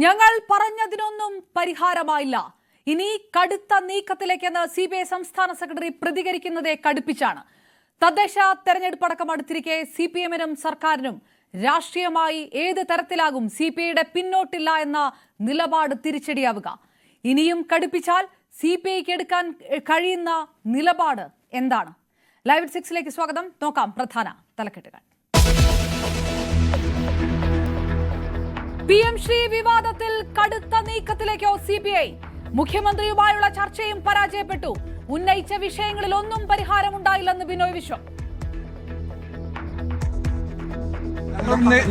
ഞങ്ങൾ പറഞ്ഞതിനൊന്നും പരിഹാരമായില്ല. ഇനി കടുത്ത നീക്കത്തിലേക്കെന്ന് CPI സംസ്ഥാന സെക്രട്ടറി പ്രതികരിക്കുന്നതേ കടുപ്പിച്ചാണ്. തദ്ദേശ തെരഞ്ഞെടുപ്പടക്കം അടുത്തിരിക്കെ CPM-നും സർക്കാരിനും രാഷ്ട്രീയമായി ഏത് തരത്തിലാകും CPIയുടെ പിന്നോട്ടില്ല എന്ന നിലപാട് തിരിച്ചടിയാവുക? ഇനിയും കടുപ്പിച്ചാൽ CPIക്ക് എടുക്കാൻ കഴിയുന്ന നിലപാട് എന്താണ്? ലൈവ് 6ലേക്ക് സ്വാഗതം. നോക്കാം പ്രധാന തലക്കെട്ടുകൾ. PM ശ്രീ വിവാദത്തിൽ കടുത്ത നീക്കത്തിലേക്കോ CPI? മുഖ്യമന്ത്രിയുമായുള്ള ചർച്ചയും പരാജയപ്പെട്ടു. ഉന്നയിച്ച വിഷയങ്ങളിൽ ഒന്നും പരിഹാരമുണ്ടായില്ലെന്ന് ബിനോയ് വിശ്വം.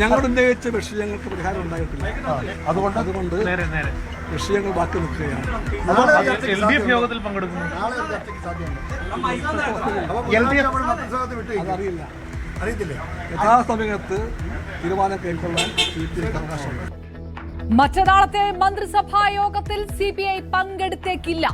ഞങ്ങൾ ഉന്നയിച്ച വിഷയങ്ങൾക്ക് പരിഹാരം ഉണ്ടായിട്ടില്ല. അതുകൊണ്ട് വിഷയങ്ങൾ ബാക്കി നിൽക്കുകയാണ്. യോഗത്തിൽ പങ്കെടുക്കുന്നു. അറിയത്തില്ല. യഥാസമയത്ത് തീരുമാനം കൈക്കൊള്ളാൻ അവകാശമുണ്ട്. മറ്റന്നാളത്തെ മന്ത്രിസഭാ യോഗത്തിൽ CPI പങ്കെടുത്തേക്കില്ല.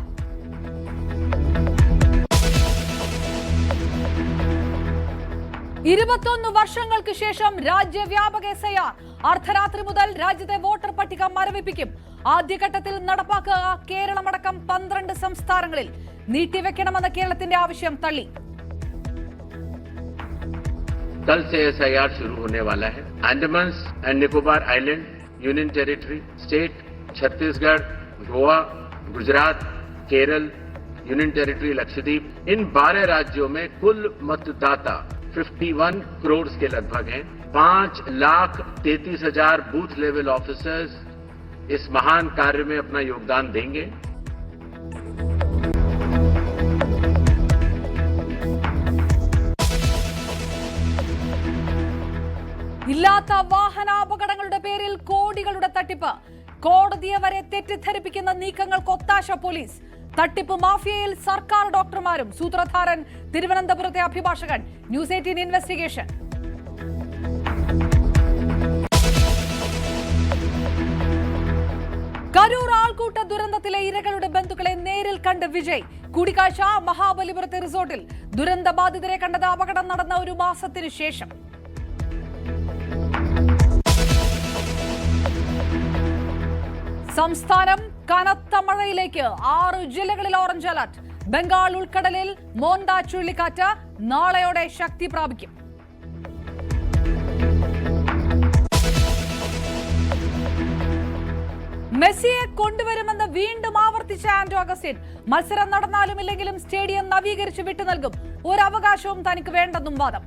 വർഷങ്ങൾക്ക് ശേഷം രാജ്യവ്യാപക SIR. അർദ്ധരാത്രി മുതൽ രാജ്യത്തെ വോട്ടർ പട്ടിക മരവിപ്പിക്കും. ആദ്യഘട്ടത്തിൽ നടപ്പാക്കുക കേരളമടക്കം 12 സംസ്ഥാനങ്ങളിൽ. നീട്ടിവെക്കണമെന്ന കേരളത്തിന്റെ ആവശ്യം തള്ളി. कल से SIR शुरू होने वाला है. Andaman and Nicobar island, union territory, state, Chhattisgarh, Goa, Gujarat, Kerala, union territory Lakshadweep, इन 12 राज्यों में कुल मतदाता 51 करोड़ के लगभग हैं. 5,33,000 बूथ लेवल ऑफिसर्स इस महान कार्य में अपना योगदान देंगे. ഇല്ലാത്ത വാഹനാപകടങ്ങളുടെ പേരിൽ കോടികളുടെ തട്ടിപ്പ്. കോടതിയെ വരെ തെറ്റിദ്ധരിപ്പിക്കുന്ന നീക്കങ്ങൾക്ക് ഒത്താശ പോലീസ്. തട്ടിപ്പ് മാഫിയയിൽ സർക്കാർ ഡോക്ടർമാരും. സൂത്രധാരൻ തിരുവനന്തപുരത്തെ അഭിഭാഷകൻ. News 18 investigation. കരൂർ ആൾക്കൂട്ട ദുരന്തത്തിലെ ഇരകളുടെ ബന്ധുക്കളെ നേരിൽ കണ്ട് വിജയ്. കൂടിക്കാഴ്ച മഹാബലിപുരത്തെ റിസോർട്ടിൽ. ദുരന്ത ബാധിതരെ കണ്ടത് അപകടം നടന്ന ഒരു മാസത്തിനു ശേഷം. സംസ്ഥാനം കനത്ത മഴയിലേക്ക്. 6 ജില്ലകളിൽ ഓറഞ്ച് അലർട്ട്. ബംഗാൾ ഉൾക്കടലിൽ മോണ്ട ചുഴലിക്കാറ്റ് നാളെയോടെ ശക്തി പ്രാപിക്കും. മെസ്സിയെ കൊണ്ടുവരുമെന്ന് വീണ്ടും ആവർത്തിച്ച ആന്റോ അഗസ്റ്റിൻ. മത്സരം നടന്നാലും ഇല്ലെങ്കിലും സ്റ്റേഡിയം നവീകരിച്ച് വിട്ടു നൽകും. ഒരു അവകാശവും തനിക്ക് വേണ്ടെന്നും വാദം.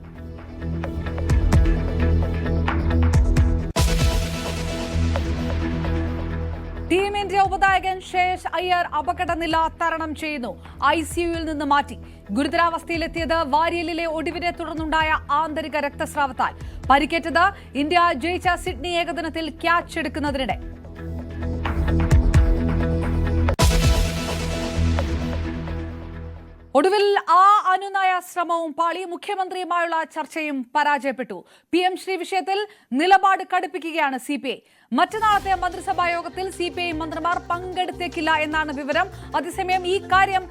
ടീം ഇന്ത്യ ഉപനായകൻ ശ്രേയസ് അയ്യർ അപകടനില തരണം ചെയ്യുന്നു. ICUവിൽ നിന്ന് മാറ്റി. ഗുരുതരാവസ്ഥയിലെത്തിയത് വാരിയലിലെ ഒടിവിനെ തുടർന്നുണ്ടായ ആന്തരിക രക്തസ്രാവത്താൽ. പരിക്കേറ്റത് ഇന്ത്യ ജയിച്ച സിഡ്നി ഏകദിനത്തിൽ ക്യാച്ച് എടുക്കുന്നതിനിടെ. ഒടുവിൽ ആ അനുനയ ശ്രമവും പാളി. മുഖ്യമന്ത്രിയുമായുള്ള ചർച്ചയും പരാജയപ്പെട്ടു. PM ശ്രീ വിഷയത്തിൽ നിലപാട് കടുപ്പിക്കുകയാണ് CPI. മറ്റന്നാളത്തെ മന്ത്രിസഭാ യോഗത്തിൽ CPI മന്ത്രിമാർ പങ്കെടുത്തേക്കില്ല എന്നാണ് വിവരം. അതേസമയം ഈ കാര്യം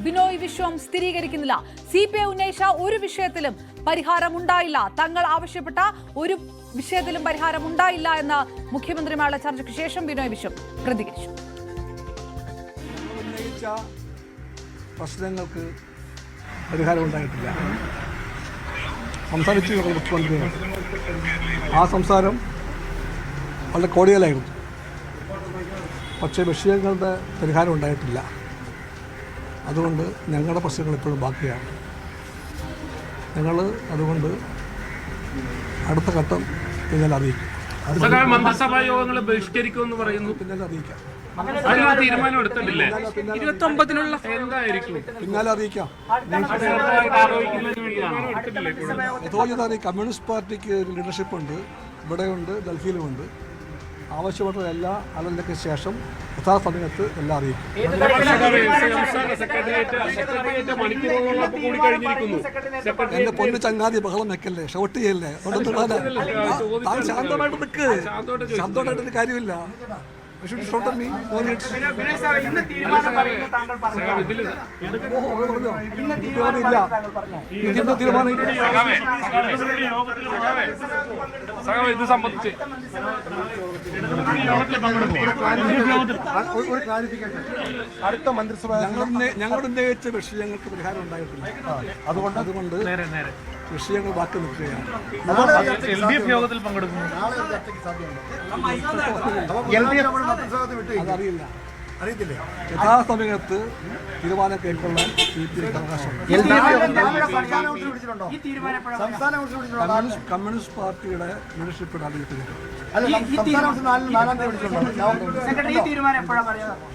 ബിനോയ് വിശ്വം സ്ഥിരീകരിക്കുന്നില്ല. CPI ഉന്നയിച്ച ഒരു വിഷയത്തിലും പരിഹാരമുണ്ടായില്ല. തങ്ങൾ ആവശ്യപ്പെട്ട ഒരു വിഷയത്തിലും പരിഹാരമുണ്ടായില്ല എന്ന മുഖ്യമന്ത്രിയുമായുള്ള ചർച്ചയ്ക്ക് ശേഷം ബിനോയ് വിശ്വം പ്രതികരിച്ചു. പ്രശ്നങ്ങൾക്ക് പരിഹാരം ഉണ്ടായിട്ടില്ല. സംസാരിച്ചു മുഖ്യമന്ത്രി. ആ സംസാരം വളരെ കോടികളായിരുന്നു. പക്ഷേ വിഷയങ്ങളുടെ പരിഹാരം ഉണ്ടായിട്ടില്ല. അതുകൊണ്ട് ഞങ്ങളുടെ പ്രശ്നങ്ങൾ ഇപ്പോഴും ബാക്കിയാണ്. ഞങ്ങൾ അതുകൊണ്ട് അടുത്ത ഘട്ടം പിന്നീട് അറിയിക്കും. മന്ത്രിസഭാ യോഗങ്ങളെ ബഹിഷ്കരിക്കുമെന്ന് പറയുന്നു. പിന്നീട് അറിയിക്കാം. തീരുമാനം എടുത്തിട്ടില്ലേ? 29-നുള്ള പിന്നാലെ അറിയിക്കാം. കമ്മ്യൂണിസ്റ്റ് പാർട്ടിക്ക് ഒരു ലീഡർഷിപ്പ് ഉണ്ട്, ഇവിടെയുണ്ട്, ഡൽഹിയിലുമുണ്ട്. ആവശ്യപ്പെട്ട എല്ലാ അലലിനൊക്കെ ശേഷം യഥാസമയത്ത് എല്ലാം അറിയിക്കും. എന്റെ പൊന്നു ചങ്ങാതി ബഹളം വെക്കല്ലേ, ഷോട്ട് ചെയ്യല്ലേ. ശാന്തമായിട്ട് നിൽക്ക്. ശബ്ദമായിട്ടൊരു കാര്യമില്ല. തീരുമാനം ഇത് സംബന്ധിച്ച് ഒരു ക്ലാരിഫിക്കേഷൻ. അടുത്ത മന്ത്രിസഭ ഞങ്ങൾ ഉന്നയിച്ച വിഷയങ്ങൾക്ക് പരിഹാരം ഉണ്ടായിട്ടില്ല. അതുകൊണ്ട് വിഷയങ്ങൾ ബാക്കി നിൽക്കുകയാണ്. LDF യോഗത്തിൽ പങ്കെടുക്കുന്നു. അതറിയില്ല. അറിയത്തില്ലേ? യഥാസമയത്ത് തീരുമാനം കൈക്കൊള്ളാൻ CPIക്ക് അവകാശമുണ്ട്. കമ്മ്യൂണിസ്റ്റ് പാർട്ടിയുടെ ലീഡർഷിപ്പ്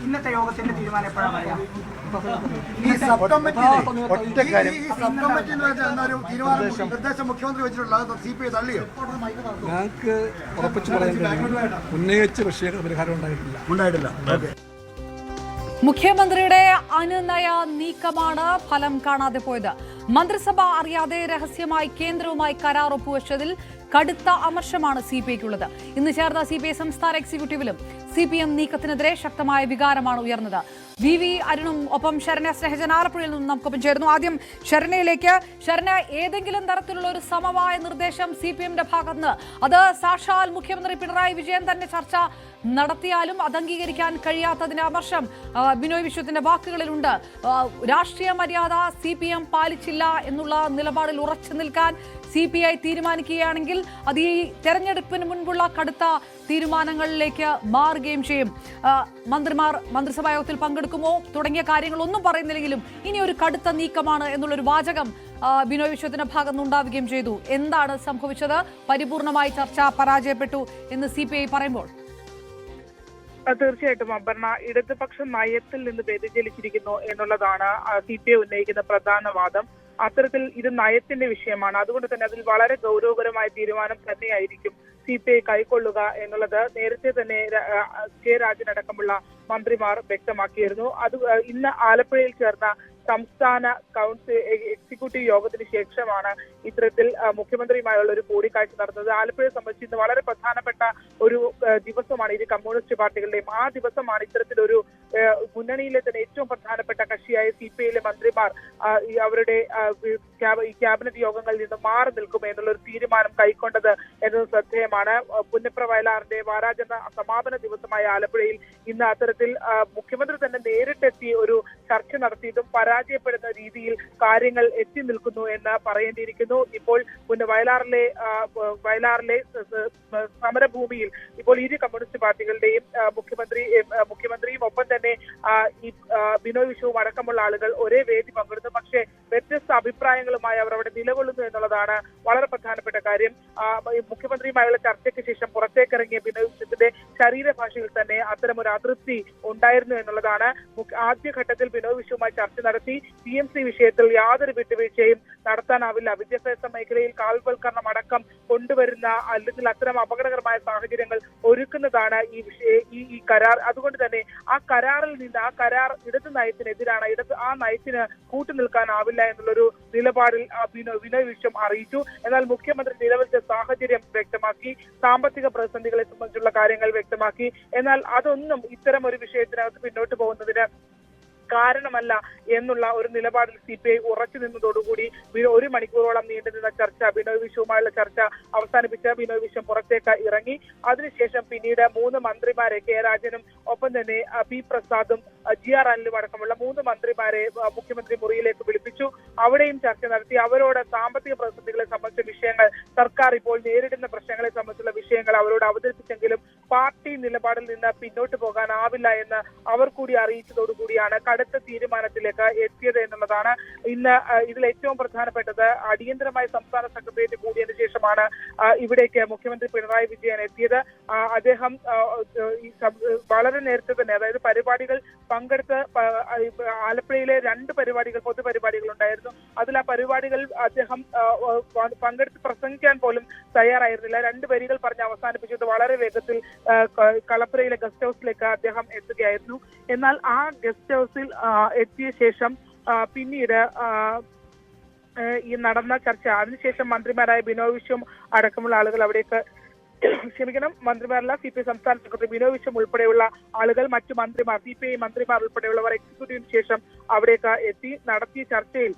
ഇന്നത്തെ യോഗത്തിന്റെ തീരുമാനം എപ്പോഴാണ് പറയാം? നിർദ്ദേശം മുഖ്യമന്ത്രി വെച്ചിട്ടുള്ളത് CPI തള്ളിയോ? ഞങ്ങൾക്ക് ഉറപ്പിച്ചു പറയാൻ കഴിയും, ഉന്നയിച്ച വിഷയങ്ങൾ പരിഹാരം ഉണ്ടായിട്ടില്ല. മുഖ്യമന്ത്രിയുടെ അനുനയ നീക്കമാണ് ഫലം കാണാതെ പോയത്. മന്ത്രിസഭ അറിയാതെ രഹസ്യമായി കേന്ദ്രവുമായി കരാർ ഒപ്പുവെച്ചതിൽ കടുത്ത അമർഷമാണ് CPIക്കുള്ളത്. ഇന്ന് ചേർന്ന CPI സംസ്ഥാന എക്സിക്യൂട്ടീവിലും CPM നീക്കത്തിനെതിരെ ശക്തമായ വികാരമാണ് ഉയർന്നത്. VV അരുണും ഒപ്പം ശരണ സ്നേഹജൻ ആലപ്പുഴയിൽ നിന്നും നമുക്കൊപ്പം ചേരുന്നു. ആദ്യം ശരണയിലേക്ക്. ശരണ, ഏതെങ്കിലും തരത്തിലുള്ള ഒരു സമവായ നിർദ്ദേശം CPMന്റെ ഭാഗത്തുനിന്ന്, അത് സാക്ഷാൽ മുഖ്യമന്ത്രി പിണറായി വിജയൻ തന്നെ ചർച്ച നടത്തിയാലും അത് അംഗീകരിക്കാൻ കഴിയാത്തതിന്റെ അമർഷം ബിനോയ് വിശ്വത്തിന്റെ വാക്കുകളിലുണ്ട്. രാഷ്ട്രീയ മര്യാദ CPM പാലിച്ചില്ല എന്നുള്ള നിലപാടിൽ ഉറച്ചു നിൽക്കാൻ CPI തീരുമാനിക്കുകയാണെങ്കിൽ അത് ഈ തെരഞ്ഞെടുപ്പിന് മുൻപുള്ള കടുത്ത തീരുമാനങ്ങളിലേക്ക് മാറുകയും ചെയ്യും. മന്ത്രിമാർ മന്ത്രിസഭാ യോഗത്തിൽ പങ്കെടുക്കുമോ തുടങ്ങിയ കാര്യങ്ങളൊന്നും പറയുന്നില്ലെങ്കിലും ഇനി ഒരു കടുത്ത നീക്കമാണ് എന്നുള്ളൊരു വാചകം ബിനോയ് വിശ്വത്തിന്റെ ഭാഗത്തുനിന്ന് ഉണ്ടാവുകയും ചെയ്തു. എന്താണ് സംഭവിച്ചത്? പരിപൂർണമായി ചർച്ച പരാജയപ്പെട്ടു എന്ന് CPI പറയുമ്പോൾ തീർച്ചയായിട്ടും അപർണ, ഇടതുപക്ഷ നയത്തിൽ നിന്ന് വ്യതിചലിച്ചിരിക്കുന്നു എന്നുള്ളതാണ് CPI ഉന്നയിക്കുന്ന പ്രധാന വാദം. അത്തരത്തിൽ ഇത് നയത്തിന്റെ വിഷയമാണ്. അതുകൊണ്ട് തന്നെ അതിൽ വളരെ ഗൗരവകരമായ തീരുമാനം തന്നെയായിരിക്കും CPI കൈക്കൊള്ളുക എന്നുള്ളത് നേരത്തെ തന്നെ കെ രാജനടക്കമുള്ള മന്ത്രിമാർ വ്യക്തമാക്കിയിരുന്നു. അത് ഇന്ന് ആലപ്പുഴയിൽ ചേർന്ന സംസ്ഥാന കൗൺസിൽ എക്സിക്യൂട്ടീവ് യോഗത്തിന് ശേഷമാണ് ഇത്തരത്തിൽ മുഖ്യമന്ത്രിയുമായുള്ള ഒരു കൂടിക്കാഴ്ച നടന്നത്. ആലപ്പുഴയെ സംബന്ധിച്ച് ഇന്ന് വളരെ പ്രധാനപ്പെട്ട ഒരു ദിവസമാണ് ഇരു കമ്മ്യൂണിസ്റ്റ് പാർട്ടികളുടെയും. ആ ദിവസമാണ് ഇത്തരത്തിലൊരു മുന്നണിയിലെ തന്നെ ഏറ്റവും പ്രധാനപ്പെട്ട കക്ഷിയായ CPIയിലെ മന്ത്രിമാർ അവരുടെ ഈ ക്യാബിനറ്റ് യോഗങ്ങളിൽ നിന്ന് മാറി നിൽക്കും എന്നുള്ള ഒരു തീരുമാനം കൈക്കൊണ്ടത് എന്നത് ശ്രദ്ധേയമാണ്. പുന്നപ്ര വയലാറിന്റെ വാരാചരണ സമാപന ദിവസമായ ആലപ്പുഴയിൽ ഇന്ന് അത്തരത്തിൽ മുഖ്യമന്ത്രി തന്നെ നേരിട്ടെത്തി ഒരു ചർച്ച നടത്തിയതും പരാജയപ്പെടുന്ന രീതിയിൽ കാര്യങ്ങൾ എത്തി നിൽക്കുന്നു എന്ന് പറയേണ്ടിയിരിക്കുന്നു. ഇപ്പോൾ വയലാറിലെ സമരഭൂമിയിൽ ഇപ്പോൾ ഇരു കമ്മ്യൂണിസ്റ്റ് പാർട്ടികളുടെയും മുഖ്യമന്ത്രിയും ഒപ്പം തന്നെ ഈ ബിനോയ് വിശ്വവും അടക്കമുള്ള ആളുകൾ ഒരേ വേദി പങ്കെടുത്തു. പക്ഷേ വ്യത്യസ്ത അഭിപ്രായങ്ങളുമായി അവർ അവിടെ നിലകൊള്ളുന്നു എന്നുള്ളതാണ് വളരെ പ്രധാനപ്പെട്ട കാര്യം. മുഖ്യമന്ത്രിയുമായുള്ള ചർച്ചയ്ക്ക് ശേഷം പുറത്തേക്കിറങ്ങിയ ബിനോയ് വിശ്വത്തിന്റെ ശരീരഭാഷയിൽ തന്നെ അത്തരമൊരു അതൃപ്തി ഉണ്ടായിരുന്നു എന്നുള്ളതാണ്. ആദ്യഘട്ടത്തിൽ ബിനോയ് വിശ്വവുമായി ചർച്ച നടത്തി PMC വിഷയത്തിൽ യാതൊരു വിട്ടുവീഴ്ചയും നടത്താനാവില്ല, വിദ്യാഭ്യാസ മേഖലയിൽ കാൽവൽക്കരണം അടക്കം കൊണ്ടുവരുന്ന അല്ലെങ്കിൽ അത്തരം അപകടകരമായ സാഹചര്യങ്ങൾ ഒരുക്കുന്നതാണ് ഈ കരാർ. അതുകൊണ്ട് തന്നെ ആ കരാറിൽ നിന്ന് ആ കരാർ ഇടത് നയത്തിനെതിരാണ്, ആ നയത്തിന് കൂട്ടുനിൽക്കാനാവില്ല എന്നുള്ളൊരു നിലപാടിൽ ബിനോയ് വിശ്വം അറിയിച്ചു. എന്നാൽ മുഖ്യമന്ത്രി നിലവിലത്തെ സാഹചര്യം വ്യക്തമാക്കി, സാമ്പത്തിക പ്രതിസന്ധികളെ സംബന്ധിച്ചുള്ള കാര്യങ്ങൾ വ്യക്തമാക്കി. എന്നാൽ അതൊന്നും ഇത്തരം ഒരു വിഷയത്തിനകത്ത് പിന്നോട്ട് പോകുന്നതിന് കാരണമല്ല എന്നുള്ള ഒരു നിലപാടിൽ CPI ഉറച്ചു നിന്നതോടുകൂടി 1 മണിക്കൂറോളം നീണ്ടുനിന്ന ചർച്ച, ബിനോയ് വിശ്വവുമായുള്ള ചർച്ച അവസാനിപ്പിച്ച ബിനോയ് വിശ്വം പുറത്തേക്ക് ഇറങ്ങി. അതിനുശേഷം പിന്നീട് 3 മന്ത്രിമാരെ, കെ രാജനും ഒപ്പം തന്നെ P പ്രസാദും GR അനിലും അടക്കമുള്ള 3 മന്ത്രിമാരെ മുഖ്യമന്ത്രി മുറിയിലേക്ക് വിളിപ്പിച്ചു. അവിടെയും ചർച്ച നടത്തി. അവരോട് സാമ്പത്തിക പ്രതിസന്ധികളെ സംബന്ധിച്ച വിഷയങ്ങൾ, സർക്കാർ ഇപ്പോൾ നേരിടുന്ന പ്രശ്നങ്ങളെ സംബന്ധിച്ചുള്ള വിഷയങ്ങൾ അവരോട് അവതരിപ്പിച്ചെങ്കിലും പാർട്ടി നിലപാടിൽ നിന്ന് പിന്നോട്ട് പോകാനാവില്ല എന്ന് അവർ കൂടി അറിയിച്ചതോടുകൂടിയാണ് കടുത്ത തീരുമാനത്തിലേക്ക് എത്തിയത് എന്നുള്ളതാണ്. ഇന്ന് ഇതിൽ ഏറ്റവും പ്രധാനപ്പെട്ടത് അടിയന്തരമായി സംസ്ഥാന സെക്രട്ടേറിയറ്റ് കൂടിയതിനു ശേഷമാണ് ഇവിടേക്ക് മുഖ്യമന്ത്രി പിണറായി വിജയൻ എത്തിയത്. അദ്ദേഹം വളരെ നേരത്തെ തന്നെ, അതായത് പരിപാടികൾ പങ്കെടുത്ത് ആലപ്പുഴയിലെ 2 പരിപാടികൾ, പൊതുപരിപാടികൾ ഉണ്ടായിരുന്നു. അതിൽ ആ പരിപാടികൾ അദ്ദേഹം പങ്കെടുത്ത് പ്രസംഗിക്കാൻ പോലും തയ്യാറായിരുന്നില്ല. 2 വരികൾ പറഞ്ഞ് അവസാനിപ്പിച്ചത് വളരെ വേഗത്തിൽ കളപ്പുരയിലെ ഗസ്റ്റ് ഹൗസിലേക്ക് അദ്ദേഹം എത്തുകയായിരുന്നു. എന്നാൽ ആ ഗസ്റ്റ് ഹൗസിൽ എത്തിയ ശേഷം പിന്നീട് ഈ നടന്ന ചർച്ച, അതിനുശേഷം മന്ത്രിമാരായ ബിനോയ് വിശ്വം അടക്കമുള്ള ആളുകൾ അവിടേക്ക് മന്ത്രിമാരല്ല, CPI സംസ്ഥാന സെക്രട്ടറി ബിനോയ് വിശ്വം ഉൾപ്പെടെയുള്ള ആളുകൾ, മറ്റു മന്ത്രിമാർ, CPI മന്ത്രിമാർ ഉൾപ്പെടെയുള്ളവർ എക്സിക്യൂട്ടീവിന് ശേഷം അവിടേക്ക് എത്തി. നടത്തിയ ചർച്ചയിൽ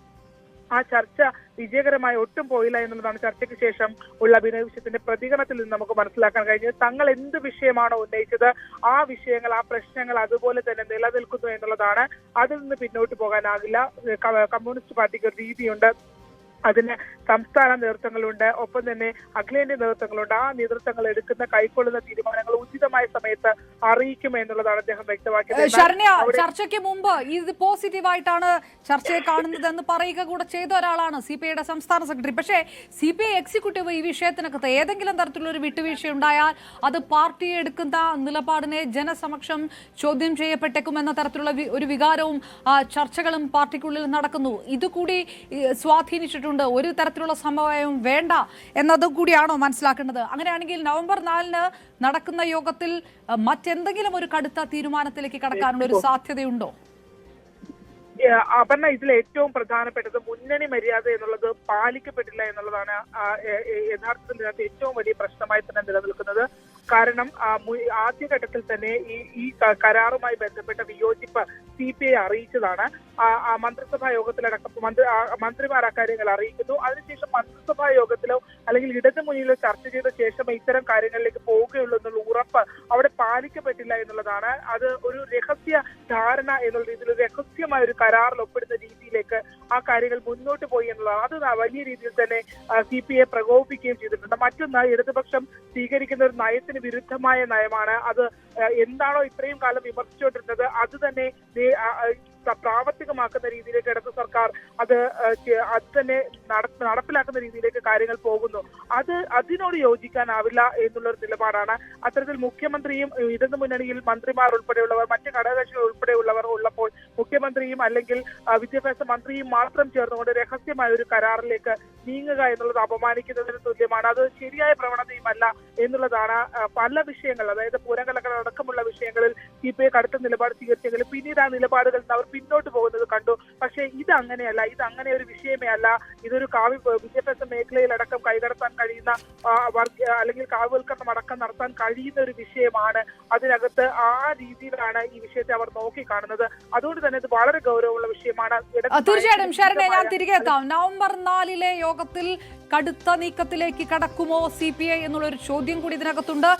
ആ ചർച്ച വിജയകരമായി ഒട്ടും പോയില്ല എന്നുള്ളതാണ് ചർച്ചയ്ക്ക് ശേഷം ഉള്ള ബിനോയ് വിശ്വത്തിന്റെ പ്രതികരണത്തിൽ നിന്ന് നമുക്ക് മനസ്സിലാക്കാൻ കഴിഞ്ഞത്. തങ്ങൾ എന്ത് വിഷയമാണോ ഉന്നയിച്ചത് ആ വിഷയങ്ങൾ, ആ പ്രശ്നങ്ങൾ അതുപോലെ തന്നെ നിലനിൽക്കുന്നു എന്നുള്ളതാണ്. അതിൽ നിന്ന് പിന്നോട്ട് പോകാനാകില്ല. കമ്മ്യൂണിസ്റ്റ് പാർട്ടിക്ക് ഒരു രീതിയുണ്ട്, അതിന് സംസ്ഥാന നേതൃത്വങ്ങളുണ്ട്, ഒപ്പം തന്നെ അഖിലേന്ത്യാ നേതൃത്വങ്ങളുണ്ട്. ആ നേതൃത്വങ്ങൾ എടുക്കുന്ന കൈക്കൊള്ളുന്ന തീരുമാനങ്ങൾ ഉചിതമായ സമയത്ത് അറിയിക്കും എന്നുള്ളതാണ് അദ്ദേഹം വ്യക്തമാക്കിയത്. ശരണ്യ, ചർച്ചയ്ക്ക് മുമ്പ് ഇത് പോസിറ്റീവായിട്ടാണ് ചർച്ചയെ കാണുന്നതെന്ന് പറയുക കൂടെ ചെയ്ത ഒരാളാണ് CPIയുടെ സംസ്ഥാന സെക്രട്ടറി. പക്ഷേ CPI എക്സിക്യൂട്ടീവ് ഈ വിഷയത്തിനകത്ത് ഏതെങ്കിലും തരത്തിലുള്ള ഒരു വിട്ടുവീഴ്ച ഉണ്ടായാൽ അത് പാർട്ടി എടുക്കുന്ന നിലപാടിനെ ജനസമക്ഷം ചോദ്യം ചെയ്യപ്പെട്ടേക്കും എന്ന തരത്തിലുള്ള ഒരു വികാരവും ചർച്ചകളും പാർട്ടിക്കുള്ളിൽ നടക്കുന്നു. ഇതുകൂടി സ്വാധീനിച്ചിട്ടുണ്ട്. ഒരു തരത്തിലുള്ള സമവായവും വേണ്ട എന്നതും കൂടിയാണോ മനസ്സിലാക്കേണ്ടത്? അങ്ങനെയാണെങ്കിൽ നവംബർ 4-ന് നടക്കുന്ന യോഗത്തിൽ മറ്റെന്തെങ്കിലും ഒരു കടുത്ത തീരുമാനത്തിലേക്ക് കടക്കാനുള്ള ഒരു സാധ്യതയുണ്ടോ? അപർണ, ഇതിൽ ഏറ്റവും പ്രധാനപ്പെട്ടത് മുന്നണി മര്യാദ എന്നുള്ളത് പാലിക്കപ്പെട്ടില്ല എന്നുള്ളതാണ് യഥാർത്ഥത്തിൽ ഇതിനകത്ത് ഏറ്റവും വലിയ പ്രശ്നമായി തന്നെ നിലനിൽക്കുന്നത്. കാരണം ആദ്യഘട്ടത്തിൽ തന്നെ ഈ കരാറുമായി ബന്ധപ്പെട്ട വിയോജിപ്പ് CPI അറിയിച്ചതാണ്. മന്ത്രിസഭാ യോഗത്തിലടക്കം മന്ത്രിമാർ അക്കാര്യങ്ങൾ അറിയിക്കുന്നു. അതിനുശേഷം മന്ത്രിസഭാ യോഗത്തിലോ അല്ലെങ്കിൽ ഇടതുമുന്നണിയിലോ ചർച്ച ചെയ്ത ശേഷം ഇത്തരം കാര്യങ്ങളിലേക്ക് പോവുകയുള്ളൂ എന്നുള്ള ഉറപ്പ് അവിടെ പാലിക്കപ്പെട്ടില്ല എന്നുള്ളതാണ്. അത് ഒരു രഹസ്യ ധാരണ എന്നുള്ള രീതിയിൽ ഒരു രഹസ്യമായ ഒരു കരാറിൽ ഒപ്പിടുന്ന രീതിയിലേക്ക് ആ കാര്യങ്ങൾ മുന്നോട്ട് പോയി എന്നുള്ളതാണ്. അത് വലിയ രീതിയിൽ തന്നെ CPI പ്രകോപിപ്പിക്കുകയും ചെയ്തിട്ടുണ്ട്. മറ്റൊന്ന്, ഇടതുപക്ഷം സ്വീകരിക്കുന്ന ഒരു നയത്തിന് വിരുദ്ധമായ നയമാണ്. അത് എന്താണോ ഇത്രയും കാലം വിമർശിച്ചുകൊണ്ടിരുന്നത് അത് തന്നെ പ്രാവർത്തികമാക്കുന്ന രീതിയിലേക്ക് ഇടതു സർക്കാർ അത് തന്നെ നടപ്പിലാക്കുന്ന രീതിയിലേക്ക് കാര്യങ്ങൾ പോകുന്നു. അതിനോട് യോജിക്കാനാവില്ല എന്നുള്ളൊരു നിലപാടാണ്. അത്തരത്തിൽ മുഖ്യമന്ത്രിയും ഇടതു മുന്നണിയിൽ മന്ത്രിമാർ ഉൾപ്പെടെയുള്ളവർ, മറ്റ് ഘടകകക്ഷികൾ ഉൾപ്പെടെയുള്ളവർ ഉള്ളപ്പോൾ മുഖ്യമന്ത്രിയും അല്ലെങ്കിൽ വിദ്യാഭ്യാസ മന്ത്രിയും മാത്രം ചേർന്നുകൊണ്ട് രഹസ്യമായ ഒരു കരാറിലേക്ക് നീങ്ങുക എന്നുള്ളത് അപമാനിക്കുന്നതിന് തുല്യമാണ്. അത് ശരിയായ പ്രവണതയുമല്ല എന്നുള്ളതാണ്. പല വിഷയങ്ങൾ, അതായത് പൂരകലകൾ അടക്കമുള്ള വിഷയങ്ങളിൽ CPI കടുത്ത നിലപാട് സ്വീകരിച്ചെങ്കിലും പിന്നീട് ആ നിലപാടുകൾ അവർ പിന്നോട്ട് പോകുന്നത് കണ്ടു. പക്ഷേ ഇത് അങ്ങനെയല്ല. ഇത് അങ്ങനെ ഒരു വിഷയമേ അല്ല. ഇതൊരു വിദ്യാഭ്യാസ മേഖലയിലടക്കം കൈകടത്താൻ കഴിയുന്ന അല്ലെങ്കിൽ കാവ്യവൽക്കരണം അടക്കം നടത്താൻ കഴിയുന്ന ഒരു വിഷയമാണ്. അതിനകത്ത് ആ രീതിയിലാണ് ഈ വിഷയത്തെ അവർ നോക്കിക്കാണുന്നത്. അതുകൊണ്ട് തന്നെ ഇത് വളരെ ഗൗരവമുള്ള വിഷയമാണ്. തീർച്ചയായിട്ടും ശരണ്യ, ഞാൻ തിരികെ എത്താം. നവംബർ 4-ലെ യോഗത്തിൽ കടുത്ത നീക്കത്തിലേക്ക് കടക്കുമോ CPI എന്നുള്ളൊരു ചോദ്യം കൂടി ഇതിനകത്തുണ്ട്.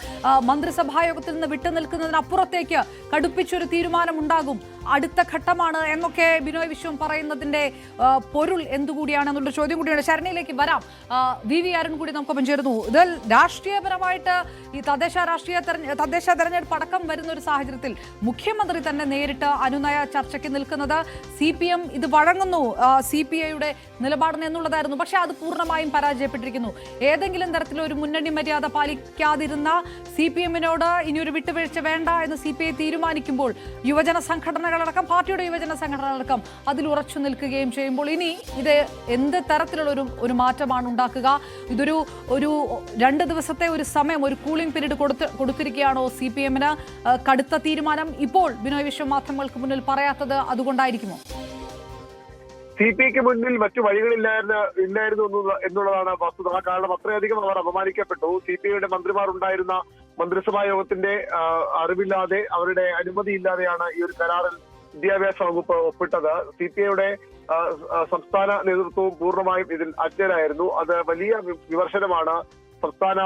മന്ത്രിസഭാ യോഗത്തിൽ നിന്ന് വിട്ടുനിൽക്കുന്നതിനപ്പുറത്തേക്ക് കടുപ്പിച്ചൊരു തീരുമാനം ഉണ്ടാകും. അടുത്ത ഘട്ടമാണ് എന്നൊക്കെ ബിനോയ് വിശ്വം പറയുന്നതിന്റെ പൊരുൾ എന്തുകൂടിയാണ് എന്നുള്ള ചോദ്യം കൂടിയാണ്. ശരണ്യയിലേക്ക് വരാം. VV അരുൺ കൂടി നമുക്കൊപ്പം ചേരുന്നു. ഇതിൽ രാഷ്ട്രീയപരമായിട്ട് ഈ തദ്ദേശ തെരഞ്ഞെടുപ്പ് അടക്കം വരുന്ന ഒരു സാഹചര്യത്തിൽ മുഖ്യമന്ത്രി തന്നെ നേരിട്ട് അനുനയ ചർച്ചയ്ക്ക് നിൽക്കുന്നത് CPM ഇത് വഴങ്ങുന്നു CPIയുടെ നിലപാടിന് എന്നുള്ളതായിരുന്നു. പക്ഷെ അത് പൂർണ്ണമായും പരാജയപ്പെട്ടിരിക്കുന്നു. ഏതെങ്കിലും തരത്തിലൊരു മുന്നണി മര്യാദ പാലിക്കാതിരുന്ന CPM-നോട് ഇനിയൊരു വിട്ടുവീഴ്ച വേണ്ട എന്ന് CPI തീരുമാനിക്കുമ്പോൾ യുവജന സംഘടനകളടക്കം, പാർട്ടിയുടെ യുവജന സംഘടനകളടക്കം അതിൽ ഉറച്ചു നിൽക്കുകയും ചെയ്യുമ്പോൾ ഇനി ഇത് എന്ത് തരത്തിലുള്ള ഒരു മാറ്റമാണ് ഉണ്ടാക്കുക? ഇതൊരു 2 ദിവസത്തെ ഒരു സമയം, ഒരു കൂളിംഗ് പീരീഡ് കൊടുത്തിരിക്കുകയാണോ CPM-ന്? കടുത്ത തീരുമാനം ഇപ്പോൾ ബിനോയ് വിശ്വം മാധ്യമങ്ങൾക്ക് മുന്നിൽ പറയാത്തത് അതുകൊണ്ടായിരിക്കുമോ? CPIക്ക് മുന്നിൽ മറ്റു വഴികളില്ലായിരുന്നു എന്നുള്ളതാണ് വസ്തുത. കാരണം അത്രയധികം അവർ അപമാനിക്കപ്പെട്ടു. CPIയുടെ മന്ത്രിമാർ ഉണ്ടായിരുന്ന മന്ത്രിസഭാ യോഗത്തിന്റെ അറിവില്ലാതെ, അവരുടെ അനുമതിയില്ലാതെയാണ് ഈ ഒരു കരാറിൽ വിദ്യാഭ്യാസ വകുപ്പ് ഒപ്പിട്ടത്. CPIയുടെ സംസ്ഥാന നേതൃത്വവും പൂർണ്ണമായും ഇതിൽ അജ്ഞരായിരുന്നു. അത് വലിയ വിമർശനമാണ് സംസ്ഥാന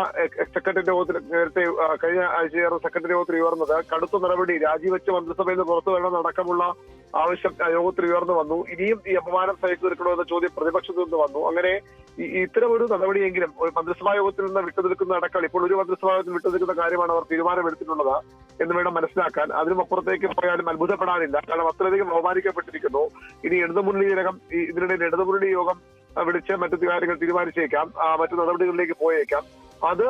സെക്രട്ടറി യോഗത്തിൽ നേരത്തെ കഴിഞ്ഞ ആഴ്ച ചേർന്ന സെക്രട്ടറി യോഗത്തിൽ ഉയർന്നത്. കടുത്ത നടപടി, രാജിവെച്ച മന്ത്രിസഭയിൽ നിന്ന് പുറത്തു വരണമെന്നടക്കമുള്ള ആവശ്യം യോഗത്തിൽ ഉയർന്നു വന്നു. ഇനിയും ഈ അപമാനം സഹിച്ചു നിൽക്കണമെന്ന ചോദ്യം പ്രതിപക്ഷത്തു നിന്ന് വന്നു. അങ്ങനെ ഇത്തരം ഒരു നടപടിയെങ്കിലും ഒരു മന്ത്രിസഭാ യോഗത്തിൽ നിന്ന് വിട്ടുനിൽക്കുന്ന അടക്കം ഇപ്പോൾ ഒരു മന്ത്രിസഭാ യോഗത്തിൽ വിട്ടുനിൽക്കുന്ന കാര്യമാണ് അവർ തീരുമാനമെടുത്തിട്ടുള്ളത് എന്ന് വേണം മനസ്സിലാക്കാൻ. അതിനും അപ്പുറത്തേക്ക് പോയാലും അത്ഭുതപ്പെടാനില്ല. കാരണം അത്രയധികം അപമാനിക്കപ്പെട്ടിരിക്കുന്നു. ഇനി ഇടതുമുന്നണിയിലകം ഇതിനിടയിൽ ഇടതുമുന്നണി യോഗം വിളിച്ച് മറ്റു കാര്യങ്ങൾ തീരുമാനിച്ചേക്കാം, മറ്റു നടപടികളിലേക്ക് പോയേക്കാം. അത്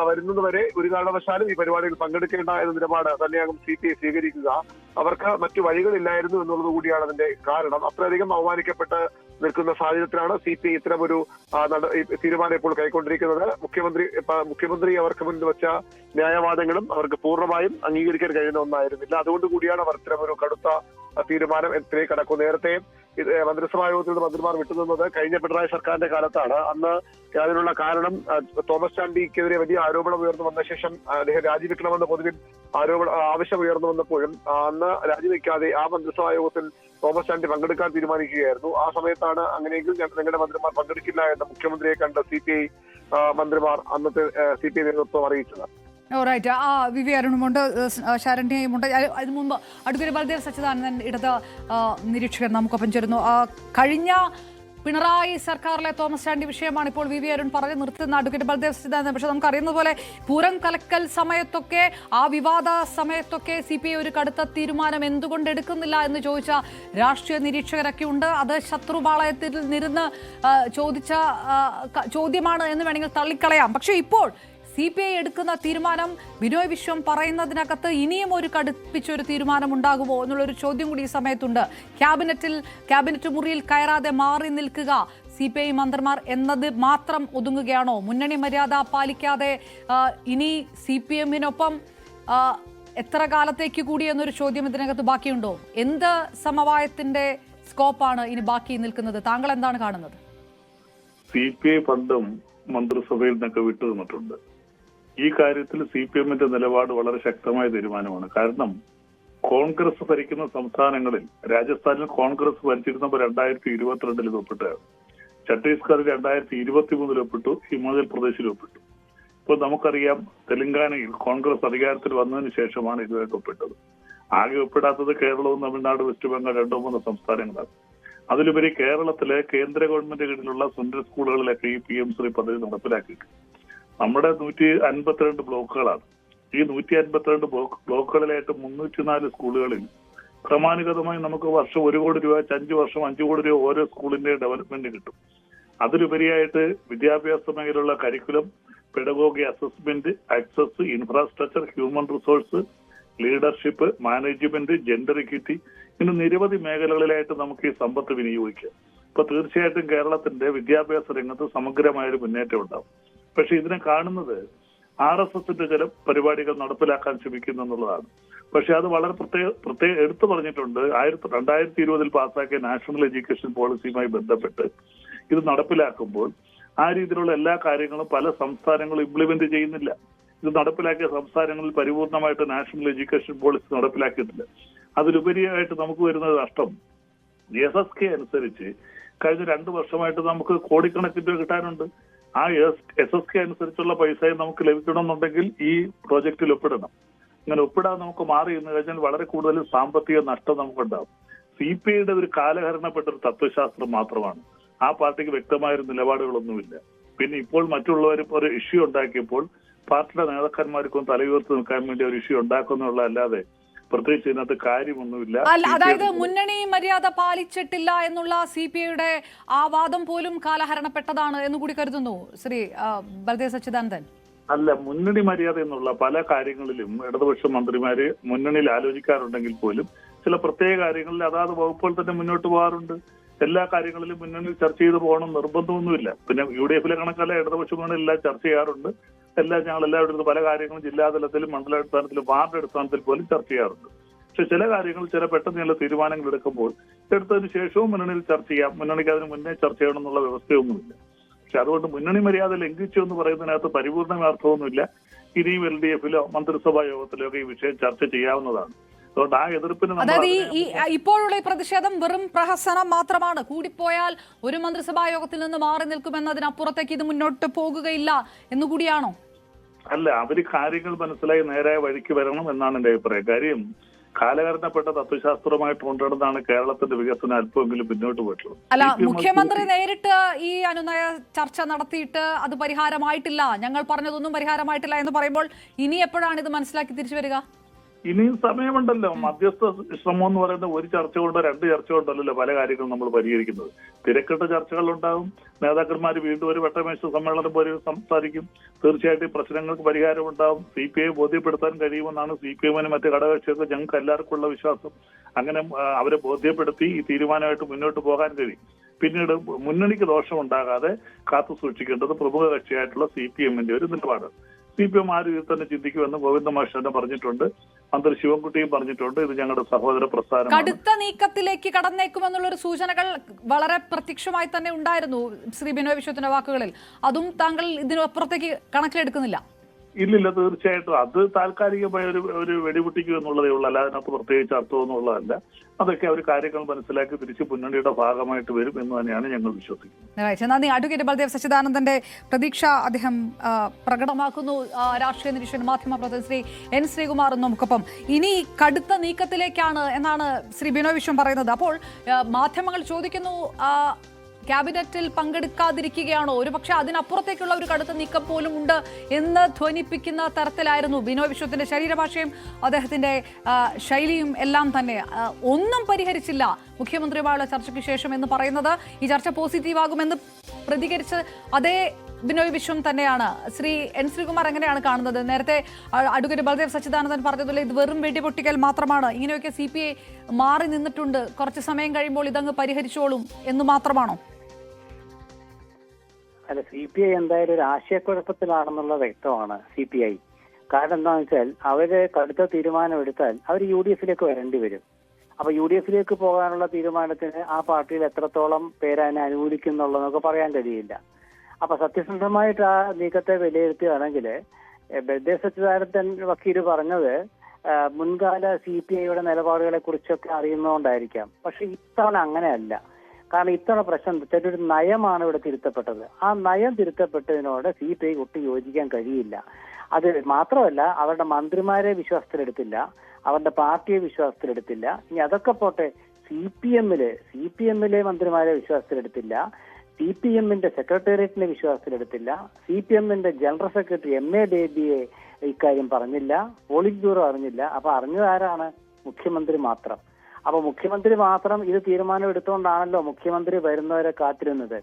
വരുന്നത് വരെ ഒരു കാരണവശാലും ഈ പരിപാടിയിൽ പങ്കെടുക്കേണ്ട എന്ന നിലപാട് തന്നെയാകും CPI സ്വീകരിക്കുക. അവർക്ക് മറ്റു വഴികളില്ലായിരുന്നു എന്നുള്ളത് കൂടിയാണ് അതിന്റെ കാരണം. അത്രയധികം അവമാനിക്കപ്പെട്ട് നിൽക്കുന്ന സാഹചര്യത്തിലാണ് CPI ഇത്തരമൊരു തീരുമാനം ഇപ്പോൾ കൈക്കൊണ്ടിരിക്കുന്നത്. മുഖ്യമന്ത്രി അവർക്ക് മുന്നിൽ വെച്ച ന്യായവാദങ്ങളും അവർക്ക് പൂർണ്ണമായും അംഗീകരിക്കാൻ കഴിയുന്ന ഒന്നായിരുന്നില്ല. അതുകൊണ്ട് കൂടിയാണ് അവർ ഇത്തരമൊരു കടുത്ത തീരുമാനം എത്തിലേക്ക് കടക്കും. നേരത്തെ മന്ത്രിസഭാ യോഗത്തിൽ നിന്ന് മന്ത്രിമാർ വിട്ടുനിന്നത് കഴിഞ്ഞ പിണറായി സർക്കാരിന്റെ കാലത്താണ്. അന്ന് അതിനുള്ള കാരണം തോമസ് ചാണ്ടിക്കെതിരെ വലിയ ആരോപണം ഉയർന്നു വന്ന ശേഷം അദ്ദേഹം രാജിവെക്കണമെന്ന് പൊതുവിൽ ആവശ്യം ഉയർന്നു വന്നപ്പോഴും അന്ന് രാജിവെക്കാതെ ആ മന്ത്രിസഭാ യോഗത്തിൽ തോമസ് ചാണ്ടി പങ്കെടുക്കാൻ തീരുമാനിക്കുകയായിരുന്നു. ആ സമയത്താണ് അങ്ങനെയെങ്കിൽ ഞങ്ങളുടെ മന്ത്രിമാർ പങ്കെടുക്കില്ല എന്ന് മുഖ്യമന്ത്രിയെ കണ്ട് CPI മന്ത്രിമാർ അന്നത്തെ CPI നേതൃത്വം അറിയിച്ചത്. റൈറ്റ്. വിവി അരുണുമുണ്ട്, ശരണ്യയുമുണ്ട്. അതിനു മുമ്പ് അഡ്വക്കേറ്റ് ബൽദേവ് സച്ചിദാനന്ദൻ ഇടത് നിരീക്ഷകൻ നമുക്കൊപ്പം ചേരുന്നു. കഴിഞ്ഞ പിണറായി സർക്കാരിലെ തോമസ് ചാണ്ടി വിഷയമാണ് ഇപ്പോൾ വിവി അരുൺ പറഞ്ഞു നിർത്തുന്ന അഡ്വക്കേറ്റ് ബൽദേവ് സച്ചിദാനന്ദൻ. പക്ഷെ നമുക്കറിയുന്നത് പോലെ പൂരം കലക്കൽ സമയത്തൊക്കെ ആ വിവാദ സമയത്തൊക്കെ CPI ഒരു കടുത്ത തീരുമാനം എന്തുകൊണ്ട് എടുക്കുന്നില്ല എന്ന് ചോദിച്ച രാഷ്ട്രീയ നിരീക്ഷകരൊക്കെ ഉണ്ട്. അത് ശത്രുപാളയത്തിൽ നിരുന്ന് ചോദിച്ച ചോദ്യമാണ് എന്ന് വേണമെങ്കിൽ തള്ളിക്കളയാം. പക്ഷേ ഇപ്പോൾ CPI എടുക്കുന്ന തീരുമാനം ബിനോയ് വിശ്വം പറയുന്നതിനകത്ത് ഇനിയും ഒരു കടുപ്പിച്ചൊരു തീരുമാനം ഉണ്ടാകുമോ എന്നുള്ളൊരു ചോദ്യം കൂടി ഈ സമയത്തുണ്ട്. ക്യാബിനറ്റ് മുറിയിൽ കയറാതെ മാറി നിൽക്കുക CPI മന്ത്രിമാർ എന്നത് മാത്രം ഒതുങ്ങുകയാണോ? മുന്നണി മര്യാദ പാലിക്കാതെ ഇനി CPM-നൊപ്പം എത്ര കാലത്തേക്ക് കൂടി എന്നൊരു ചോദ്യം ഇതിനകത്ത് ബാക്കിയുണ്ടോ? എന്ത് സമവായത്തിന്റെ സ്കോപ്പാണ് ഇനി ബാക്കി നിൽക്കുന്നത്? താങ്കൾ എന്താണ് കാണുന്നത്? CPI പണ്ടും മന്ത്രിസഭയിൽ നിന്നൊക്കെ വിട്ടു നിന്നിട്ടുണ്ട്. ഈ കാര്യത്തിൽ CPM-ന്റെ നിലപാട് വളരെ ശക്തമായ തീരുമാനമാണ്. കാരണം കോൺഗ്രസ് ഭരിക്കുന്ന സംസ്ഥാനങ്ങളിൽ രാജസ്ഥാനിൽ കോൺഗ്രസ് ഭരിച്ചിരുന്നപ്പോൾ 2022 ഒപ്പിട്ട്, ഛത്തീസ്ഗഡിൽ 2023 ഒപ്പിട്ടു, ഹിമാചൽ പ്രദേശിൽ ഒപ്പിട്ടു. ഇപ്പോൾ നമുക്കറിയാം തെലങ്കാനയിൽ കോൺഗ്രസ് അധികാരത്തിൽ വന്നതിന് ശേഷമാണ് ഇതുമായിട്ട് ഒപ്പിട്ടത്. ആകെ ഒപ്പിടാത്തത് കേരളവും തമിഴ്നാട്, വെസ്റ്റ് ബംഗാൾ 2-3 സംസ്ഥാനങ്ങളാണ്. അതിലുപരി കേരളത്തിലെ കേന്ദ്ര ഗവൺമെന്റ് കീഴിലുള്ള സെൻട്രൽ സ്കൂളുകളിലൊക്കെ ഈ PM ശ്രീ പദ്ധതി നടപ്പിലാക്കിയിട്ട് നമ്മുടെ 152 ബ്ലോക്കുകളാണ്. ഈ 152 ബ്ലോക്കുകളിലായിട്ട് 304 സ്കൂളുകളിൽ ക്രമാനുഗതമായി നമുക്ക് വർഷം 1 കോടി രൂപ, 5 വർഷം 5 കോടി രൂപ ഓരോ സ്കൂളിന്റെ ഡെവലപ്മെന്റ് കിട്ടും. അതിലുപരിയായിട്ട് വിദ്യാഭ്യാസ മേഖലയിലുള്ള curriculum, pedagogy assessment, access, infrastructure, human resource, leadership, management, gender equity, ഇങ്ങനെ നിരവധി മേഖലകളിലായിട്ട് നമുക്ക് ഈ സമ്പത്ത് വിനിയോഗിക്കാം. ഇപ്പൊ തീർച്ചയായിട്ടും കേരളത്തിന്റെ വിദ്യാഭ്യാസ രംഗത്ത് സമഗ്രമായൊരു മുന്നേറ്റം ഉണ്ടാവും. പക്ഷെ ഇതിനെ കാണുന്നത് RSSന്റെ ചില പരിപാടികൾ നടപ്പിലാക്കാൻ ശ്രമിക്കുന്നു എന്നുള്ളതാണ്. പക്ഷെ അത് വളരെ പ്രത്യേക എടുത്തു പറഞ്ഞിട്ടുണ്ട്. 2020 പാസ്സാക്കിയ നാഷണൽ എഡ്യൂക്കേഷൻ പോളിസിയുമായി ബന്ധപ്പെട്ട് ഇത് നടപ്പിലാക്കുമ്പോൾ ആ രീതിയിലുള്ള എല്ലാ കാര്യങ്ങളും പല സംസ്ഥാനങ്ങളും ഇംപ്ലിമെന്റ് ചെയ്യുന്നില്ല. ഇത് നടപ്പിലാക്കിയ സംസ്ഥാനങ്ങളിൽ പരിപൂർണമായിട്ട് നാഷണൽ എഡ്യൂക്കേഷൻ പോളിസി നടപ്പിലാക്കിയിട്ടില്ല. അതിലുപരിയായിട്ട് നമുക്ക് വരുന്ന നഷ്ടം SSK അനുസരിച്ച് കഴിഞ്ഞ 2 വർഷമായിട്ട് നമുക്ക് കോടിക്കണക്കിന് രൂപ കിട്ടാനുണ്ട്. ആ SSK അനുസരിച്ചുള്ള പൈസയും നമുക്ക് ലഭിക്കണമെന്നുണ്ടെങ്കിൽ ഈ പ്രോജക്റ്റിൽ ഒപ്പിടണം. ഇങ്ങനെ ഒപ്പിടാൻ നമുക്ക് മാറി എന്ന് കഴിഞ്ഞാൽ വളരെ കൂടുതൽ സാമ്പത്തിക നഷ്ടം നമുക്കുണ്ടാവും. CPIയുടെ ഒരു കാലഹരണപ്പെട്ട ഒരു തത്വശാസ്ത്രം മാത്രമാണ്. ആ പാർട്ടിക്ക് വ്യക്തമായൊരു നിലപാടുകളൊന്നുമില്ല. പിന്നെ ഇപ്പോൾ മറ്റുള്ളവരും ഒരു ഇഷ്യൂ ഉണ്ടാക്കിയപ്പോൾ പാർട്ടിയുടെ നേതാക്കന്മാർക്കും തലയുയർത്തി നിൽക്കാൻ വേണ്ടി ഒരു ഇഷ്യൂ ഉണ്ടാക്കുന്നുള്ള അല്ലാതെ പ്രത്യേകിച്ച് ഇതിനകത്ത് കാര്യമൊന്നുമില്ല. അതായത് മുന്നണി മര്യാദ പാലിച്ചിട്ടില്ല എന്നുള്ള CPIയുടെ ആ വാദം പോലും കാലഹരണപ്പെട്ടതാണ് എന്ന് കൂടി കരുതുന്നു ശ്രീ ബൽദേവ് സച്ചിദാനന്ദൻ? അല്ല, മുന്നണി മര്യാദ എന്നുള്ള പല കാര്യങ്ങളിലും ഇടതുപക്ഷ മന്ത്രിമാര് മുന്നണിയിൽ ആലോചിക്കാറുണ്ടെങ്കിൽ പോലും ചില പ്രത്യേക കാര്യങ്ങളിൽ അതാത് വകുപ്പുകൾ തന്നെ മുന്നോട്ട് പോകാറുണ്ട്. എല്ലാ കാര്യങ്ങളിലും മുന്നണിയിൽ ചർച്ച ചെയ്ത് പോകണം നിർബന്ധമൊന്നുമില്ല. പിന്നെ UDF-ലെ കണക്കല്ല, ഇടതുപക്ഷ മുന്നണിയെല്ലാം ചർച്ച ചെയ്യാറുണ്ട്. ഞങ്ങൾ എല്ലാവരും പല കാര്യങ്ങളും ജില്ലാതലത്തിലും മണ്ഡലാടിസ്ഥാനത്തിലും വാർഡ് അടിസ്ഥാനത്തിൽ പോലും ചർച്ച ചെയ്യാറുണ്ട്. പക്ഷെ ചില കാര്യങ്ങൾ ചില പെട്ടെന്നുള്ള തീരുമാനങ്ങൾ എടുക്കുമ്പോൾ എടുത്തതിന് ശേഷവും മുന്നണിയിൽ ചർച്ച ചെയ്യാം, മുന്നണിക്ക് അതിന് മുന്നേ ചർച്ച ചെയ്യണം എന്നുള്ള വ്യവസ്ഥയൊന്നുമില്ല. പക്ഷെ അതുകൊണ്ട് മുന്നണി മര്യാദ ലംഘിച്ചു എന്ന് പറയുന്നതിനകത്ത് പരിപൂർണ്ണ അർത്ഥമൊന്നുമില്ല. ഇനിയും LDF-ലോ മന്ത്രിസഭാ യോഗത്തിലോ ഒക്കെ ഈ വിഷയം ചർച്ച ചെയ്യാവുന്നതാണ്. അതുകൊണ്ട് ആ എതിർപ്പിന് അതായത് ഈ ഇപ്പോഴുള്ള ഈ പ്രതിഷേധം വെറും പ്രഹസനം മാത്രമാണ്. കൂടിപ്പോയാൽ ഒരു മന്ത്രിസഭാ യോഗത്തിൽ നിന്ന് മാറി നിൽക്കുമെന്നതിനപ്പുറത്തേക്ക് ഇത് മുന്നോട്ട് പോകുകയില്ല എന്നുകൂടിയാണോ? അല്ല, അവര് കാര്യങ്ങൾ മനസ്സിലായി നേരായ വഴിക്ക് വരണം എന്നാണ് എന്റെ അഭിപ്രായം. കാര്യം കാലഹരണപ്പെട്ട തത്വശാസ്ത്രമായിട്ട് കൊണ്ടുവരുന്നതാണ് കേരളത്തിന്റെ വികസനം അല്പമെങ്കിലും മുന്നോട്ട് പോയിട്ടുള്ളത്. അല്ല, മുഖ്യമന്ത്രി നേരിട്ട് ഈ അനുനയ ചർച്ച നടത്തിയിട്ട് അത് പരിഹാരമായിട്ടില്ല, ഞങ്ങൾ പറഞ്ഞതൊന്നും പരിഹാരമായിട്ടില്ല എന്ന് പറയുമ്പോൾ ഇനി എപ്പോഴാണ് ഇത് മനസ്സിലാക്കി തിരിച്ചു വരിക? ഇനിയും സമയമുണ്ടല്ലോ. മധ്യസ്ഥ ശ്രമം എന്ന് പറയുന്നത് ഒരു ചർച്ച കൊണ്ടോ 2 ചർച്ച കൊണ്ടല്ലോ പല കാര്യങ്ങളും നമ്മൾ പരിഹരിക്കുന്നത്. തിരക്കിട്ട ചർച്ചകളുണ്ടാവും. നേതാക്കന്മാർ വീണ്ടും ഒരു വട്ടമേശ സമ്മേളനം പോലെ സംസാരിക്കും. തീർച്ചയായിട്ടും പ്രശ്നങ്ങൾക്ക് പരിഹാരം ഉണ്ടാവും. CPI ബോധ്യപ്പെടുത്താൻ കഴിയുമെന്നാണ് CPM-നും മറ്റ് ഘടകകക്ഷികൾക്ക് ഞങ്ങൾക്ക് എല്ലാവർക്കും ഉള്ള വിശ്വാസം. അങ്ങനെ അവരെ ബോധ്യപ്പെടുത്തി ഈ തീരുമാനമായിട്ട് മുന്നോട്ട് പോകാൻ കഴിയും. പിന്നീട് മുന്നണിക്ക് ദോഷമുണ്ടാകാതെ കാത്തു സൂക്ഷിക്കേണ്ടത് പ്രമുഖ കക്ഷിയായിട്ടുള്ള CPM-ന്റെ ഒരു നിലപാടാണ്. CPM ആ രീതിയിൽ തന്നെ ചിന്തിക്കുമെന്ന് ഗോവിന്ദ മാഷ് തന്നെ പറഞ്ഞിട്ടുണ്ട്. മന്ത്രി ശിവൻകുട്ടിയും പറഞ്ഞിട്ടുണ്ട്. ഇത് ഞങ്ങളുടെ സഹോദര പ്രസ്ഥാനമാണ്. കടുത്ത നീക്കത്തിലേക്ക് കടന്നേക്കുമെന്നുള്ളൊരു സൂചനകൾ വളരെ പ്രത്യക്ഷമായി തന്നെ ഉണ്ടായിരുന്നു ശ്രീ ബിനോയ് വിശ്വത്തിന്റെ വാക്കുകളിൽ. അതും താങ്കൾ ഇതിനപ്പുറത്തേക്ക് കണക്കിലെടുക്കുന്നില്ല? ഇല്ലില്ല, തീർച്ചയായിട്ടും അത് താൽക്കാലികമായ ഒരു വെടിപൊട്ടിക്കുക എന്നുള്ളതേ ഉള്ളൂ. അല്ല, അതിനകത്ത് പ്രത്യേകിച്ച് അർത്ഥമൊന്നുള്ളതല്ല. അതൊക്കെ അവർ കാര്യങ്ങൾ മനസ്സിലാക്കി തിരിച്ച് മുന്നണിയുടെ ഭാഗമായിട്ട് വരും എന്ന് തന്നെയാണ് ഞങ്ങൾ വിശ്വസിക്കുന്നത്. നന്ദി. അഡ്വക്കേറ്റ് ബൽദേവ് സച്ചിദാനന്ദന്റെ പ്രതീക്ഷ അദ്ദേഹം പ്രകടമാക്കുന്നു. രാഷ്ട്രീയ നിരീക്ഷകൻ മാധ്യമ പ്രതിനിധി ശ്രീ N. ശ്രീകുമാർ നമുക്കൊപ്പം. ഇനി കടുത്ത നീക്കത്തിലേക്കാണ് എന്നാണ് ശ്രീ ബിനോയ് വിശ്വം പറയുന്നത്. അപ്പോൾ മാധ്യമങ്ങൾ ചോദിക്കുന്നു, ക്യാബിനറ്റിൽ പങ്കെടുക്കാതിരിക്കുകയാണോ? ഒരുപക്ഷെ അതിനപ്പുറത്തേക്കുള്ള ഒരു കടുത്ത നീക്കം പോലും ഉണ്ട് എന്ന് ധ്വനിപ്പിക്കുന്ന തരത്തിലായിരുന്നു ബിനോയ് വിശ്വത്തിന്റെ ശരീരഭാഷയും അദ്ദേഹത്തിന്റെ ശൈലിയും എല്ലാം തന്നെ. ഒന്നും പരിഹരിച്ചില്ല മുഖ്യമന്ത്രിയുമായുള്ള ചർച്ചയ്ക്ക് ശേഷം എന്ന് പറയുന്നത് ഈ ചർച്ച പോസിറ്റീവാകുമെന്ന് പ്രതികരിച്ച് അതേ ബിനോയ് വിശ്വം തന്നെയാണ്. ശ്രീ N. ശ്രീകുമാർ എങ്ങനെയാണ് കാണുന്നത്? നേരത്തെ അഡ്വക്കേറ്റ് ബൽദേവ് സച്ചിദാനന്ദൻ പറഞ്ഞതുപോലെ ഇത് വെറും വെടിപൊട്ടിക്കൽ മാത്രമാണ്, ഇങ്ങനെയൊക്കെ CPI മാറി നിന്നിട്ടുണ്ട്, കുറച്ച് സമയം കഴിയുമ്പോൾ ഇതങ്ങ് പരിഹരിച്ചോളും എന്ന് മാത്രമാണോ? അല്ല, CPI എന്തായാലും ഒരു ആശയക്കുഴപ്പത്തിലാണെന്നുള്ളത് വ്യക്തമാണ്. CPI കാരണം എന്താണെന്ന് വെച്ചാൽ അവര് കടുത്ത തീരുമാനം എടുത്താൽ അവർ UDF വരേണ്ടി വരും. അപ്പൊ UDF പോകാനുള്ള തീരുമാനത്തിന് ആ പാർട്ടിയിൽ എത്രത്തോളം പേരതിനെ അനുകൂലിക്കുന്നുള്ളതെന്നൊക്കെ പറയാൻ കഴിയില്ല. അപ്പൊ സത്യസന്ധമായിട്ട് ആ നീക്കത്തെ വിലയിരുത്തുകയാണെങ്കിൽ ബൽദേവ് സച്ചിദാനന്ദൻ വക്കീല് പറഞ്ഞത് മുൻകാല CPIയുടെ നിലപാടുകളെ കുറിച്ചൊക്കെ അറിയുന്നതുകൊണ്ടായിരിക്കാം. പക്ഷെ ഇത്തവണ അങ്ങനെയല്ല. കാരണം ഇത്തവണ പ്രശ്നം ഒരു നയമാണ് ഇവിടെ തിരുത്തപ്പെട്ടത്. ആ നയം തിരുത്തപ്പെട്ടതിനോട് CPI ഒട്ടും യോജിക്കാൻ കഴിയില്ല. അത് മാത്രമല്ല, അവരുടെ മന്ത്രിമാരെ വിശ്വാസത്തിലെടുത്തില്ല, അവരുടെ പാർട്ടിയെ വിശ്വാസത്തിലെടുത്തില്ല. ഇനി അതൊക്കെ പോട്ടെ, CPMലെ മന്ത്രിമാരെ വിശ്വാസത്തിലെടുത്തില്ല, CPMന്റെ സെക്രട്ടേറിയറ്റിനെ വിശ്വാസത്തിലെടുത്തില്ല, CPMന്റെ ജനറൽ സെക്രട്ടറി MA ബേബിയെ ഇക്കാര്യം പറഞ്ഞില്ല, പോളിറ്റ് ബ്യൂറോ അറിഞ്ഞില്ല. അപ്പൊ അറിഞ്ഞത് ആരാണ്? മുഖ്യമന്ത്രി മാത്രം. അപ്പൊ മുഖ്യമന്ത്രി മാത്രം ഇത് തീരുമാനം എടുത്തുകൊണ്ടാണല്ലോ മുഖ്യമന്ത്രി വരുന്നവരെ കാത്തിരുന്നത്.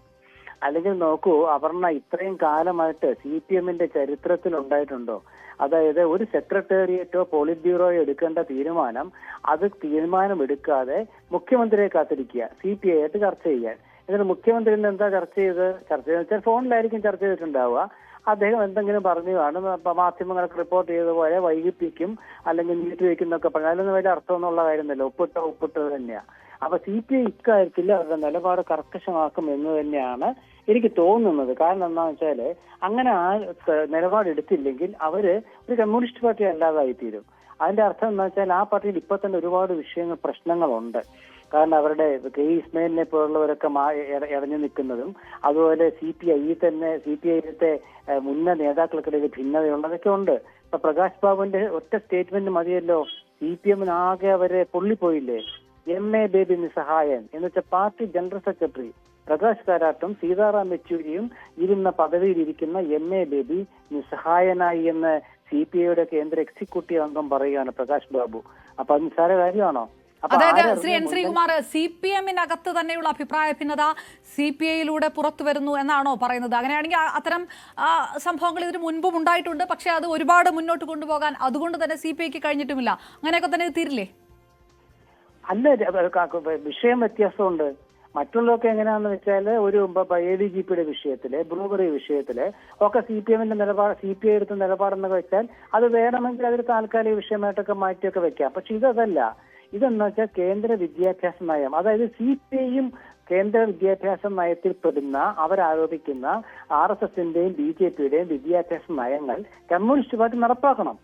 അല്ലെങ്കിൽ നോക്കൂ അപർണ, ഇത്രയും കാലമായിട്ട് CPMന്റെ ചരിത്രത്തിൽ ഉണ്ടായിട്ടുണ്ടോ? അതായത് ഒരു സെക്രട്ടേറിയറ്റോ പോളിറ്റ് ബ്യൂറോയോ എടുക്കേണ്ട തീരുമാനം എടുക്കാതെ മുഖ്യമന്ത്രിയെ കാത്തിരിക്കുക CPI ആയിട്ട് ചർച്ച ചെയ്യാൻ. എന്നിട്ട് മുഖ്യമന്ത്രിയിൽ നിന്ന് എന്താ ചർച്ച വെച്ചാൽ ഫോണിലായിരിക്കും ചർച്ച ചെയ്തിട്ടുണ്ടാവുക. അദ്ദേഹം എന്തെങ്കിലും പറഞ്ഞു കാണും, മാധ്യമങ്ങൾക്ക് റിപ്പോർട്ട് ചെയ്തതുപോലെ വൈകിപ്പിക്കും അല്ലെങ്കിൽ നീട്ടി വയ്ക്കുന്നൊക്കെ പറഞ്ഞാൽ അതിലൊന്നും വലിയ അർത്ഥമൊന്നുള്ള കാര്യമൊന്നുമില്ല. ഒപ്പിട്ടത് തന്നെയാണ്. അപ്പൊ CPI ഇക്കാര്യത്തിൽ അവരുടെ നിലപാട് കർക്കശമാക്കും എന്ന് തന്നെയാണ് എനിക്ക് തോന്നുന്നത്. കാരണം എന്താണെന്ന് വെച്ചാല് അങ്ങനെ ആ നിലപാടെടുത്തില്ലെങ്കിൽ അവര് ഒരു കമ്മ്യൂണിസ്റ്റ് പാർട്ടി അല്ലാതായി തീരും. അതിന്റെ അർത്ഥം എന്താ വെച്ചാൽ ആ പാർട്ടിയിൽ ഇപ്പൊ തന്നെ ഒരുപാട് പ്രശ്നങ്ങളുണ്ട്. കാരണം അവരുടെ K. ഇസ്മായിലിനെ പോലുള്ളവരൊക്കെ ഇടഞ്ഞു നിൽക്കുന്നതും അതുപോലെ CPIയിലത്തെ മുന്ന നേതാക്കൾക്കിടയിൽ ഭിന്നതയുള്ളതൊക്കെ ഉണ്ട്. ഇപ്പൊ പ്രകാശ് ബാബുവിന്റെ ഒറ്റ സ്റ്റേറ്റ്മെന്റ് മതിയല്ലോ CPMനാകെ അവരെ പൊള്ളിപ്പോയില്ലേ. MA ബേബി നിസ്സഹായൻ എന്ന് വെച്ചാൽ പാർട്ടി ജനറൽ സെക്രട്ടറി പ്രകാശ് കാരാട്ടും സീതാറാം യെച്ചൂരിയും ഇരുന്ന പദവിയിലിരിക്കുന്ന MA ബേബി നിസ്സഹായനായി എന്ന് CPIയുടെ കേന്ദ്ര എക്സിക്യൂട്ടീവ് അംഗം പറയുകയാണ് പ്രകാശ് ബാബു. അപ്പൊ അത് നിസ്സാര കാര്യമാണോ? അതായത് ശ്രീ N. ശ്രീകുമാർ, CPMനകത്ത് തന്നെയുള്ള അഭിപ്രായ ഭിന്നത CPIയിലൂടെ പുറത്തു വരുന്നു എന്നാണോ പറയുന്നത്? അങ്ങനെയാണെങ്കിൽ അത്തരം സംഭവങ്ങൾ ഇതിന് മുൻപും ഉണ്ടായിട്ടുണ്ട്. പക്ഷെ അത് ഒരുപാട് മുന്നോട്ട് കൊണ്ടുപോകാൻ അതുകൊണ്ട് തന്നെ CPIക്ക് കഴിഞ്ഞിട്ടുമില്ല. അങ്ങനെയൊക്കെ തന്നെ തീരില്ലേ? അല്ല, വിഷയം വ്യത്യാസമുണ്ട്. മറ്റുള്ളതൊക്കെ എങ്ങനെയാണെന്ന് വെച്ചാൽ ഒരു ADGPയുടെ വിഷയത്തില്, ബ്രൂവറി വിഷയത്തില് ഒക്കെ CPI എടുത്ത നിലപാടെന്നൊക്കെ വെച്ചാൽ അത് വേണമെങ്കിൽ അതൊരു താൽക്കാലിക വിഷയമായിട്ടൊക്കെ മാറ്റിയൊക്കെ വെക്കാം. പക്ഷെ ഇതല്ല. ഇതെന്ന് വെച്ചാൽ കേന്ദ്ര വിദ്യാഭ്യാസ നയം, അതായത് CPIയും കേന്ദ്ര വിദ്യാഭ്യാസ നയത്തിൽ പെടുന്ന അവരാരോപിക്കുന്ന RSSന്റെയും BJPയുടെയും വിദ്യാഭ്യാസ നയങ്ങൾ കമ്മ്യൂണിസ്റ്റ് പാർട്ടി നടപ്പാക്കണം.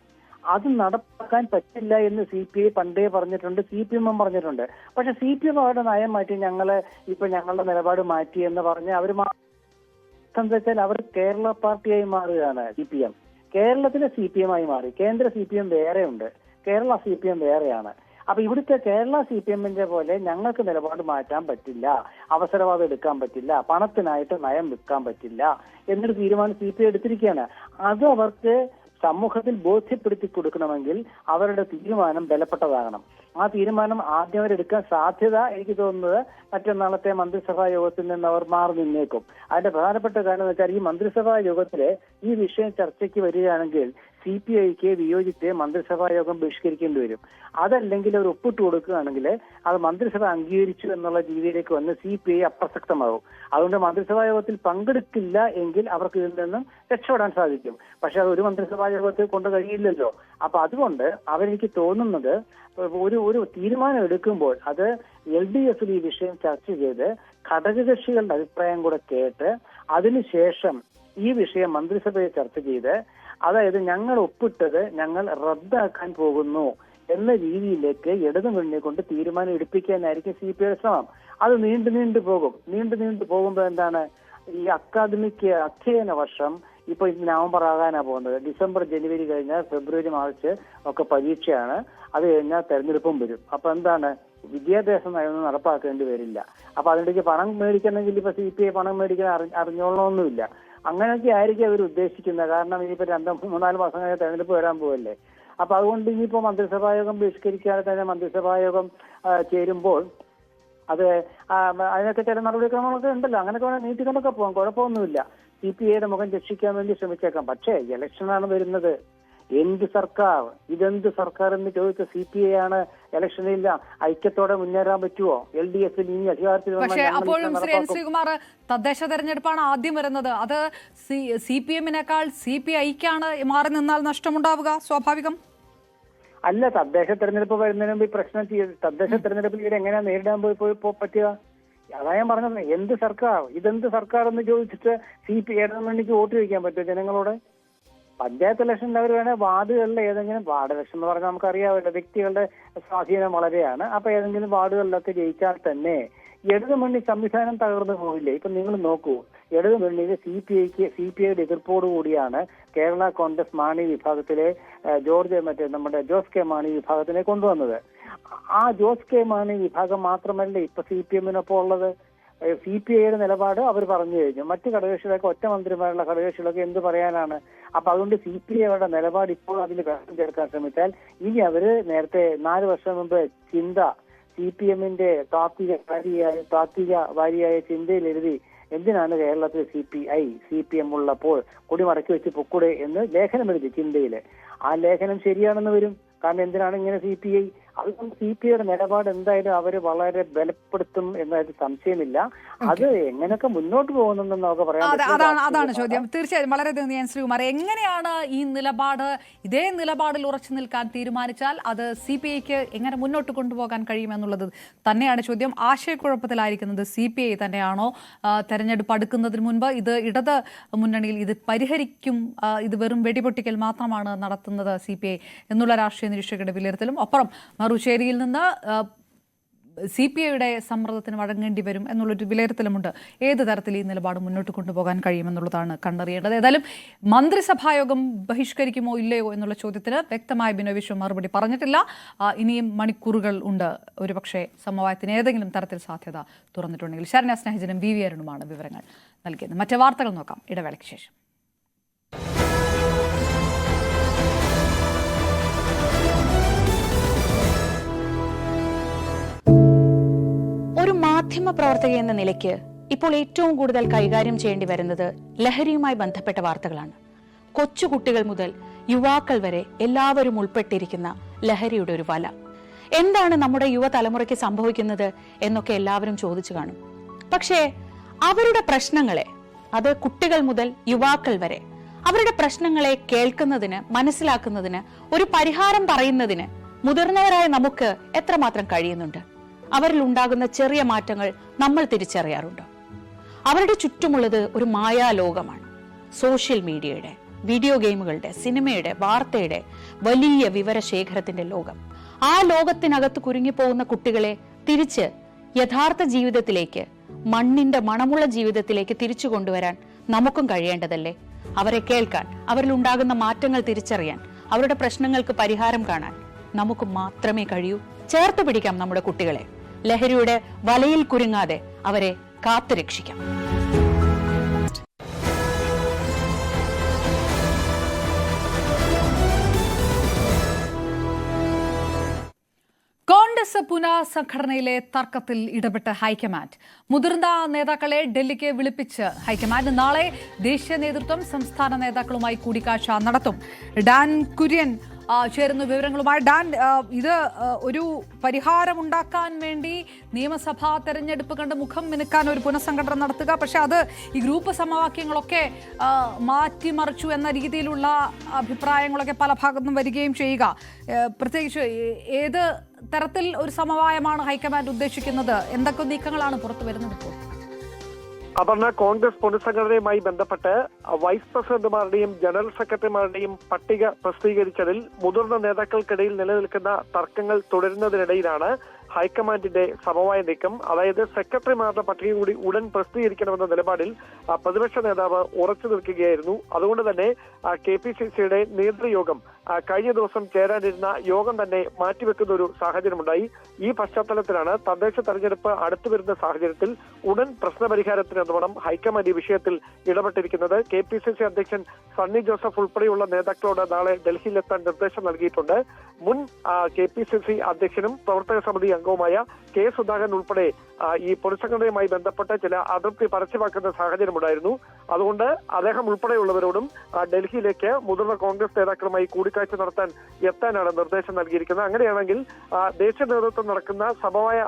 അത് നടപ്പാക്കാൻ പറ്റില്ല എന്ന് CPI പണ്ടേ പറഞ്ഞിട്ടുണ്ട്, CPM പറഞ്ഞിട്ടുണ്ട്. പക്ഷെ CPM അവരുടെ നയം മാറ്റി ഞങ്ങളുടെ നിലപാട് മാറ്റി എന്ന് പറഞ്ഞ് അവർ എന്താ വെച്ചാൽ അവർ കേരള പാർട്ടിയായി മാറുകയാണ്. CPM കേരളത്തിലെ CPM ആയി മാറി. കേന്ദ്ര CPM വേറെയുണ്ട്, കേരള CPM വേറെയാണ്. അപ്പൊ ഇവിടുത്തെ കേരള CPMന്റെ പോലെ ഞങ്ങൾക്ക് നിലപാട് മാറ്റാൻ പറ്റില്ല, അവസരവാദം എടുക്കാൻ പറ്റില്ല, പണത്തിനായിട്ട് നയം വിൽക്കാൻ പറ്റില്ല എന്നൊരു തീരുമാനം CPI എടുത്തിരിക്കുകയാണ്. അത് അവർക്ക് സമൂഹത്തിൽ ബോധ്യപ്പെടുത്തി കൊടുക്കണമെങ്കിൽ അവരുടെ തീരുമാനം ബലപ്പെട്ടതാകണം. ആ തീരുമാനം ആദ്യം അവരെടുക്കാൻ സാധ്യത എനിക്ക് തോന്നുന്നത് മറ്റന്നാളത്തെ മന്ത്രിസഭാ യോഗത്തിൽ നിന്ന് അവർ മാറി നിന്നേക്കും. അതിന്റെ പ്രധാനപ്പെട്ട കാരണം എന്ന് വെച്ചാൽ ഈ മന്ത്രിസഭാ യോഗത്തില് ഈ വിഷയം ചർച്ചയ്ക്ക് വരികയാണെങ്കിൽ CPIക്ക് വിയോജിച്ച് മന്ത്രിസഭാ യോഗം ബഹിഷ്കരിക്കേണ്ടി വരും. അതല്ലെങ്കിൽ അവർ ഒപ്പിട്ട് കൊടുക്കുകയാണെങ്കിൽ അത് മന്ത്രിസഭ അംഗീകരിച്ചു എന്നുള്ള രീതിയിലേക്ക് വന്ന് CPI അപ്രസക്തമാകും. അതുകൊണ്ട് മന്ത്രിസഭാ യോഗത്തിൽ പങ്കെടുക്കില്ല എങ്കിൽ അവർക്ക് ഇതിൽ നിന്നും രക്ഷപ്പെടാൻ സാധിക്കും. പക്ഷെ അത് ഒരു മന്ത്രിസഭാ യോഗത്തിൽ കൊണ്ട് കഴിയില്ലല്ലോ. അപ്പൊ അതുകൊണ്ട് അവരെനിക്ക് തോന്നുന്നത് ഒരു തീരുമാനം എടുക്കുമ്പോൾ അത് LDF ഈ വിഷയം ചർച്ച ചെയ്ത് ഘടകകക്ഷികളുടെ അഭിപ്രായം കൂടെ കേട്ട് അതിനുശേഷം ഈ വിഷയം മന്ത്രിസഭയെ ചർച്ച ചെയ്ത്, അതായത് ഞങ്ങൾ ഒപ്പിട്ടത് ഞങ്ങൾ റദ്ദാക്കാൻ പോകുന്നു എന്ന രീതിയിലേക്ക് ഇടതുമുന്നണിയെ കൊണ്ട് തീരുമാനം എടുപ്പിക്കാനായിരിക്കും CPI ശ്രമം. അത് നീണ്ടു പോകുമ്പോൾ എന്താണ്, ഈ അധ്യയന വർഷം ഇപ്പൊ നവംബർ ആകാനാ പോകുന്നത്. ഡിസംബർ ജനുവരി കഴിഞ്ഞാൽ ഫെബ്രുവരി മാർച്ച് ഒക്കെ പരീക്ഷയാണ്. അത് കഴിഞ്ഞാൽ തെരഞ്ഞെടുപ്പും വരും. അപ്പൊ എന്താണ്, വിദ്യാഭ്യാസ നയമൊന്നും നടപ്പാക്കേണ്ടി വരില്ല. അപ്പൊ അതിലേക്ക് പണം മേടിക്കണമെങ്കിൽ ഇപ്പൊ CPI പണം മേടിക്കാൻ അറിഞ്ഞോളണമെന്നില്ല. അങ്ങനെയൊക്കെ ആയിരിക്കും അവർ ഉദ്ദേശിക്കുന്നത്. കാരണം ഇനിയിപ്പോ 2-3-4 മാസം കഴിഞ്ഞാൽ തെരഞ്ഞെടുപ്പ് വരാൻ പോവല്ലേ. അപ്പൊ അതുകൊണ്ട് ഇനിയിപ്പോ മന്ത്രിസഭായോഗം ബഹിഷ്കരിക്കാതെ തന്നെ മന്ത്രിസഭായോഗം ചേരുമ്പോൾ അത് അതിനൊക്കെ ചില നടപടിക്രമങ്ങളൊക്കെ ഉണ്ടല്ലോ. അങ്ങനെയൊക്കെ നീട്ടിക്കൊണ്ടൊക്കെ പോകാം, കുഴപ്പമൊന്നുമില്ല. CPIയുടെ മുഖം രക്ഷിക്കാൻ വേണ്ടി ശ്രമിച്ചേക്കാം. പക്ഷേ ഇലക്ഷനാണ് വരുന്നത്. എന്ത് സർക്കാർ, ഇതെന്ത് സർക്കാർ എന്ന് ചോദിച്ച CPI ആണ്. ഇലക്ഷനിൽ ഐക്യത്തോടെ മുന്നേറാൻ പറ്റുമോ? LDF ഇനി അധികാരത്തിൽ പക്ഷേ അപ്പോഴും ശ്രീ N. ശ്രീകുമാർ, തദ്ദേശ തെരഞ്ഞെടുപ്പാണ് ആദ്യം വരുന്നത്. അത് CPM-നേക്കാൾ CPIക്കാണ് മാറി നിന്നാൽ നഷ്ടമുണ്ടാവുക സ്വാഭാവികം അല്ല. തദ്ദേശ തെരഞ്ഞെടുപ്പ് വരുന്നതിന് മുമ്പ് ഈ പ്രശ്നം തദ്ദേശ തെരഞ്ഞെടുപ്പിൽ ഇത് എങ്ങനെയാ നേരിടാൻ പറ്റുക? അതാ ഞാൻ പറഞ്ഞത്. എന്ത് സർക്കാർ, ഇതെന്ത് സർക്കാർ എന്ന് ചോദിച്ചിട്ട് CPI വോട്ട് ചോദിക്കാൻ പറ്റുമോ ജനങ്ങളോട്? പഞ്ചായത്ത് ഇലക്ഷനിൽ അവർ വേണേൽ വാർഡുകളിൽ ഏതെങ്കിലും വാർഡ് ഇലക്ഷൻ എന്ന് പറഞ്ഞാൽ നമുക്കറിയാമല്ലോ, വ്യക്തികളുടെ സ്വാധീനം വളരെയാണ്. അപ്പൊ ഏതെങ്കിലും വാർഡുകളിലൊക്കെ ജയിച്ചാൽ തന്നെ ഇടതുമുന്നണി സംവിധാനം തകർന്നു പോകില്ലേ? ഇപ്പൊ നിങ്ങൾ നോക്കൂ, ഇടതുമുന്നണിയിൽ CPIയുടെ എതിർപ്പോടുകൂടിയാണ് കേരള കോൺഗ്രസ് മാണി വിഭാഗത്തിലെ നമ്മുടെ ജോസ് കെ മാണി വിഭാഗത്തിനെ കൊണ്ടുവന്നത്. ആ ജോസ് കെ മാണി വിഭാഗം മാത്രമല്ല ഇപ്പൊ CPM-നൊപ്പം ഉള്ളത്. CPIയുടെ നിലപാട് അവർ പറഞ്ഞു കഴിഞ്ഞു. മറ്റു ഘടകകക്ഷികളൊക്കെ, ഒറ്റ മന്ത്രിമാരുള്ള ഘടകകക്ഷികളൊക്കെ എന്ത് പറയാനാണ്? അപ്പൊ അതുകൊണ്ട് CPIയുടെ നിലപാട് ഇപ്പോൾ അതിൽ ഘട്ടം ചേർക്കാൻ ശ്രമിച്ചാൽ ഇനി അവര് നേരത്തെ 4 വർഷം മുമ്പ് ചിന്ത CPM-ന്റെ താത്വിക വാരിയായ ചിന്തയിൽ എഴുതി എന്തിനാണ് കേരളത്തിൽ CPM ഉള്ളപ്പോൾ കൊടി മടക്കി വെച്ച് പൊക്കൂടെ എന്ന് ലേഖനം എഴുതി ചിന്തയില്. ആ ലേഖനം ശരിയാണെന്ന് വരും. കാരണം എന്തിനാണ് ഇങ്ങനെ CPI? അതുകൊണ്ട് CPIയുടെ നിലപാട് എന്തായാലും അവര് വളരെ ബലപ്പെടുത്തും എന്നതിൽ സംശയമില്ല. അത് എങ്ങനെയൊക്കെ മുന്നോട്ട് പോകുന്നെന്ന് നമുക്ക് പറയാം. അതാണ് ചോദ്യം. തീർച്ചയായും വളരെ N. ശ്രീകുമാർ, എങ്ങനെയാണ് ഈ നിലപാട്, ഇതേ നിലപാടിൽ ഉറച്ചു നിൽക്കാൻ തീരുമാനിച്ചാൽ അത് CPIക്ക് എങ്ങനെ മുന്നോട്ട് കൊണ്ടുപോകാൻ കഴിയുമെന്നുള്ളത് തന്നെയാണ് ചോദ്യം. ആശയക്കുഴപ്പത്തിലായിരിക്കുന്നത് CPI തന്നെയാണോ? തെരഞ്ഞെടുപ്പ് അടുക്കുന്നതിന് മുൻപ് ഇത് ഇടത് മുന്നണിയിൽ ഇത് പരിഹരിക്കും, ഇത് വെറും വെടിപൊട്ടിക്കൽ മാത്രമാണ് നടത്തുന്നത് CPI എന്നുള്ള രാഷ്ട്രീയ നിരീക്ഷകരുടെ വിലയിരുത്തലും, അപ്പുറം മറുചേരിയിൽ നിന്ന് CPIയുടെ സമ്മർദ്ദത്തിന് വഴങ്ങേണ്ടി വരും എന്നുള്ളൊരു വിലയിരുത്തലുമുണ്ട്. ഏത് തരത്തിൽ ഈ നിലപാട് മുന്നോട്ട് കൊണ്ടുപോകാൻ കഴിയുമെന്നുള്ളതാണ് കണ്ടറിയേണ്ടത്. ഏതായാലും മന്ത്രിസഭായോഗം ബഹിഷ്കരിക്കുമോ ഇല്ലയോ എന്നുള്ള ചോദ്യത്തിന് വ്യക്തമായ ബിനോയ് വിശ്വം മറുപടി പറഞ്ഞിട്ടില്ല. ഇനിയും മണിക്കൂറുകൾ ഉണ്ട്. ഒരുപക്ഷെ സമവായത്തിന് ഏതെങ്കിലും തരത്തിൽ സാധ്യത തുറന്നിട്ടുണ്ടെങ്കിൽ. ശരണ്യ സ്നേഹജനും VV അരുണുമാണ് വിവരങ്ങൾ നൽകിയത്. മറ്റ് വാർത്തകൾ നോക്കാം ഇടവേളയ്ക്ക് ശേഷം. ഒരു മാധ്യമ പ്രവർത്തക എന്ന നിലയ്ക്ക് ഇപ്പോൾ ഏറ്റവും കൂടുതൽ കൈകാര്യം ചെയ്യേണ്ടി വരുന്നത് ലഹരിയുമായി ബന്ധപ്പെട്ട വാർത്തകളാണ്. കൊച്ചുകുട്ടികൾ മുതൽ യുവാക്കൾ വരെ എല്ലാവരും ഉൾപ്പെട്ടിരിക്കുന്ന ലഹരിയുടെ ഒരു വല. എന്താണ് നമ്മുടെ യുവതലമുറയ്ക്ക് സംഭവിക്കുന്നത് എന്നൊക്കെ എല്ലാവരും ചോദിച്ചു കാണും. പക്ഷേ അവരുടെ പ്രശ്നങ്ങളെ, അത് കുട്ടികൾ മുതൽ യുവാക്കൾ വരെ, അവരുടെ പ്രശ്നങ്ങളെ കേൾക്കുന്നതിന്, മനസ്സിലാക്കുന്നതിന്, ഒരു പരിഹാരം പറയുന്നതിന് മുതിർന്നവരായ നമുക്ക് എത്രമാത്രം കഴിയുന്നുണ്ട്? അവരിൽ ഉണ്ടാകുന്ന ചെറിയ മാറ്റങ്ങൾ നമ്മൾ തിരിച്ചറിയാറുണ്ടോ? അവരുടെ ചുറ്റുമുള്ളത് ഒരു മായാലോകമാണ്. സോഷ്യൽ മീഡിയയുടെ, വീഡിയോ ഗെയിമുകളുടെ, സിനിമയുടെ, വാർത്തയുടെ വലിയ വിവരശേഖരത്തിന്റെ ലോകം. ആ ലോകത്തിനകത്ത് കുരുങ്ങിപ്പോകുന്ന കുട്ടികളെ തിരിച്ച് യഥാർത്ഥ ജീവിതത്തിലേക്ക്, മണ്ണിന്റെ മണമുള്ള ജീവിതത്തിലേക്ക് തിരിച്ചു കൊണ്ടുവരാൻ നമുക്കും കഴിയേണ്ടതല്ലേ? അവരെ കേൾക്കാൻ, അവരിൽ ഉണ്ടാകുന്ന മാറ്റങ്ങൾ തിരിച്ചറിയാൻ, അവരുടെ പ്രശ്നങ്ങൾക്ക് പരിഹാരം കാണാൻ നമുക്ക് മാത്രമേ കഴിയൂ. ചേർത്ത് പിടിക്കാം നമ്മുടെ കുട്ടികളെ. ലഹരിയുടെ വലയിൽ കുരുങ്ങാതെ അവരെ കാത്തുരക്ഷിക്കാം. കോൺഗ്രസ് കോൺഗ്രസ് പുനഃസംഘടനയിലെ തർക്കത്തിൽ ഇടപെട്ട് ഹൈക്കമാൻഡ്. മുതിർന്ന നേതാക്കളെ ഡൽഹിക്ക് വിളിപ്പിച്ച് ഹൈക്കമാൻഡ്. നാളെ ദേശീയ നേതൃത്വം സംസ്ഥാന നേതാക്കളുമായി കൂടിക്കാഴ്ച നടത്തും. ഡാൻ കുര്യൻ ചേരുന്ന വിവരങ്ങളുമായി. ഡാൻ, ഇത് ഒരു പരിഹാരമുണ്ടാക്കാൻ വേണ്ടി നിയമസഭാ തെരഞ്ഞെടുപ്പ് കണ്ട് മുഖം മിനുക്കാൻ ഒരു പുനഃസംഘടന നടത്തുക, പക്ഷെ അത് ഈ ഗ്രൂപ്പ് സമവാക്യങ്ങളൊക്കെ മാറ്റിമറിച്ചു എന്ന രീതിയിലുള്ള അഭിപ്രായങ്ങളൊക്കെ പല ഭാഗത്തും വരികയും ചെയ്യുക. പ്രത്യേകിച്ച് ഏത് തരത്തിൽ ഒരു സമവായമാണ് ഹൈക്കമാൻഡ് ഉദ്ദേശിക്കുന്നത്? എന്തൊക്കെ നീക്കങ്ങളാണ് പുറത്തു വരുന്നത് ഇപ്പോൾ? അപർണ, കോൺഗ്രസ് പുനഃസംഘടനയുമായി ബന്ധപ്പെട്ട് വൈസ് പ്രസിഡന്റുമാരുടെയും ജനറൽ സെക്രട്ടറിമാരുടെയും പട്ടിക പ്രസിദ്ധീകരിച്ചതിൽ മുതിർന്ന നേതാക്കൾക്കിടയിൽ നിലനിൽക്കുന്ന തർക്കങ്ങൾ തുടരുന്നതിനിടയിലാണ് ഹൈക്കമാൻഡിന്റെ സമവായ നീക്കം. അതായത് സെക്രട്ടറിമാരുടെ പട്ടിക കൂടി ഉടൻ പ്രസിദ്ധീകരിക്കണമെന്ന നിലപാടിൽ പ്രതിപക്ഷ നേതാവ് ഉറച്ചു നിൽക്കുകയായിരുന്നു. അതുകൊണ്ട് തന്നെ KPCCയുടെ നേതൃയോഗം കഴിഞ്ഞ ദിവസം ചേരാനിരുന്ന യോഗം തന്നെ മാറ്റിവെക്കുന്ന ഒരു സാഹചര്യമുണ്ടായി. ഈ പശ്ചാത്തലത്തിലാണ് തദ്ദേശ തെരഞ്ഞെടുപ്പ് അടുത്തു വരുന്ന സാഹചര്യത്തിൽ ഉടൻ പ്രശ്നപരിഹാരത്തിനെന്നോണം ഹൈക്കമാൻഡ് ഈ വിഷയത്തിൽ ഇടപെട്ടിരിക്കുന്നത്. KPCC അധ്യക്ഷൻ സണ്ണി ജോസഫ് ഉൾപ്പെടെയുള്ള നേതാക്കളോട് നാളെ ഡൽഹിയിലെത്താൻ നിർദ്ദേശം നൽകിയിട്ടുണ്ട്. മുൻ KPCC അധ്യക്ഷനും പ്രവർത്തക സമിതി അംഗവുമായ K. സുധാകരൻ ഉൾപ്പെടെ ഈ പുനഃസംഘടനയുമായി ബന്ധപ്പെട്ട് ചില അതൃപ്തി പരസ്യമാക്കുന്ന സാഹചര്യമുണ്ടായിരുന്നു. അതുകൊണ്ട് അദ്ദേഹം ഉൾപ്പെടെയുള്ളവരോടും ഡൽഹിയിലേക്ക് മുതിർന്ന കോൺഗ്രസ് നേതാക്കളുമായി കൂടിക്കാഴ്ച നടത്താൻ എത്താനാണ് നിർദ്ദേശം നൽകിയിരിക്കുന്നത്. അങ്ങനെയാണെങ്കിൽ ദേശീയ നേതൃത്വം നടക്കുന്ന സമവായ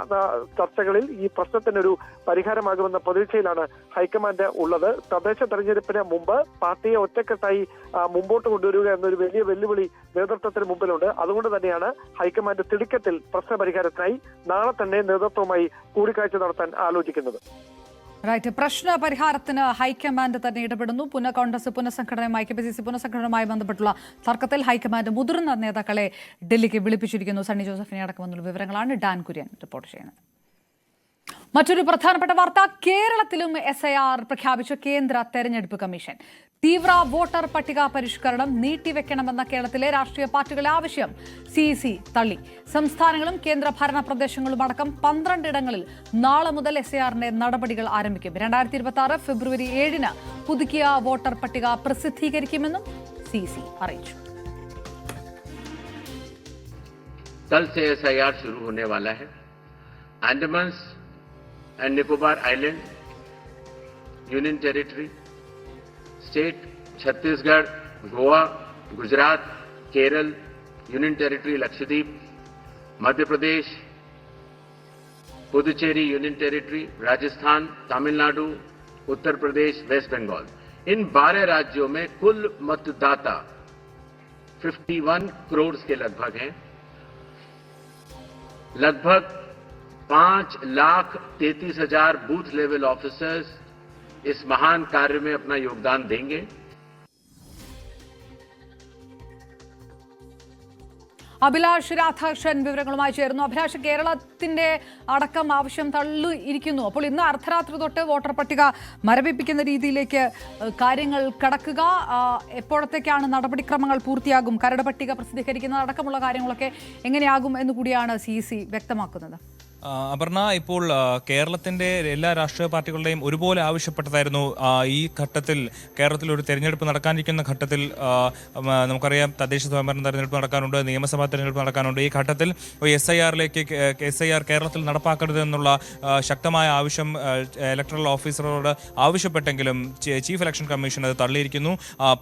ചർച്ചകളിൽ ഈ പ്രശ്നത്തിനൊരു പരിഹാരമാകുമെന്ന പ്രതീക്ഷയിലാണ് ഹൈക്കമാൻഡ് ഉള്ളത്. തദ്ദേശ തെരഞ്ഞെടുപ്പിന് മുമ്പ് പാർട്ടിയെ ഒറ്റക്കെട്ടായി മുമ്പോട്ട് കൊണ്ടുവരിക എന്നൊരു വലിയ വെല്ലുവിളി നേതൃത്വത്തിന് മുമ്പിലുണ്ട്. അതുകൊണ്ട് തന്നെയാണ് ഹൈക്കമാൻഡ് തിടുക്കത്തിൽ പ്രശ്നപരിഹാരത്തിനായി നാളെ തന്നെ നേതൃത്വവുമായി കൂടിക്കാഴ്ച നടത്താൻ ആലോചിക്കുന്നത്. പ്രശ്ന പരിഹാരത്തിന് ഹൈക്കമാൻഡ് തന്നെ ഇടപെടുന്നു. കോൺഗ്രസ് പുനഃസംഘടനയുമായി KPCC പുനഃസംഘടനയുമായി ബന്ധപ്പെട്ടുള്ള തർക്കത്തിൽ ഹൈക്കമാൻഡ് മുതിർന്ന നേതാക്കളെ ഡൽഹിക്ക് വിളിപ്പിച്ചിരിക്കുന്നു. സണ്ണി ജോസഫിനെ അടക്കമെന്നുള്ള വിവരങ്ങളാണ് ഡാൻ കുര്യൻ റിപ്പോർട്ട് ചെയ്യുന്നത്. മറ്റൊരു പ്രധാനപ്പെട്ട വാർത്ത, കേരളത്തിലും SIR പ്രഖ്യാപിച്ച കേന്ദ്ര തെരഞ്ഞെടുപ്പ് കമ്മീഷൻ. തീവ്ര വോട്ടർ പട്ടിക പരിഷ്കരണം നീട്ടിവെക്കണമെന്ന കേരളത്തിലെ രാഷ്ട്രീയ പാർട്ടികളുടെ ആവശ്യം CEC തള്ളി. സംസ്ഥാനങ്ങളും കേന്ദ്രഭരണ പ്രദേശങ്ങളും അടക്കം 12 ഇടങ്ങളിൽ നാളെ മുതൽ SIRന്റെ നടപടികൾ ആരംഭിക്കും. 2026 ഫെബ്രുവരി 7 പുതുക്കിയ വോട്ടർ പട്ടിക പ്രസിദ്ധീകരിക്കുമെന്നും CEC അറിയിച്ചു. कल से SIR शुरू होने वाला है. Andaman and Nicobar island, union territory, state Chhattisgarh, Goa, Gujarat, Kerala, union territory Lakshadweep, Madhya Pradesh, Puducherry union territory, Rajasthan, Tamil Nadu, Uttar Pradesh, West Bengal, इन 12 राज्यों में कुल मतदाता 51 करोड़ के लगभग हैं. लगभग 5,33,000 बूथ लेवल ऑफिसर्स इस महान कार्य में अपना योगदान देंगे. അഭിലാഷ് രാധാകൃഷ്ണൻ വിവരങ്ങളുമായി ചേരുന്നു. അഭിലാഷ്, കേരളത്തിന്റെ അടക്കം ആവശ്യം തള്ളിയിരിക്കുന്നു. അപ്പോൾ ഇന്ന് അർദ്ധരാത്രി തൊട്ട് വോട്ടർ പട്ടിക മരവിപ്പിക്കുന്ന രീതിയിലേക്ക് കാര്യങ്ങൾ കടക്കുക. എപ്പോഴത്തേക്കാണ് നടപടിക്രമങ്ങൾ പൂർത്തിയാകും? കരട് പട്ടിക പ്രസിദ്ധീകരിക്കുന്നത് അടക്കമുള്ള കാര്യങ്ങളൊക്കെ എങ്ങനെയാകും എന്നുകൂടിയാണ് CEC വ്യക്തമാക്കുന്നത്. അപർണ, ഇപ്പോൾ കേരളത്തിന്റെ എല്ലാ രാഷ്ട്രീയ പാർട്ടികളുടെയും ഒരുപോലെ ആവശ്യപ്പെട്ടതായിരുന്നു ഈ ഘട്ടത്തിൽ കേരളത്തിൽ ഒരു തെരഞ്ഞെടുപ്പ് നടക്കാനിരിക്കുന്ന ഘട്ടത്തിൽ. നമുക്കറിയാം, തദ്ദേശ സ്വയംഭരണ തെരഞ്ഞെടുപ്പ് നടക്കാനുണ്ട്, നിയമസഭാ തെരഞ്ഞെടുപ്പ് നടക്കാനുണ്ട്. ഈ ഘട്ടത്തിൽ SIR കേരളത്തിൽ നടപ്പാക്കരുതെന്നുള്ള ശക്തമായ ആവശ്യം ഇലക്ടറൽ ഓഫീസറോട് ആവശ്യപ്പെട്ടെങ്കിലും ചീഫ് ഇലക്ഷൻ കമ്മീഷൻ അത് തള്ളിയിരിക്കുന്നു.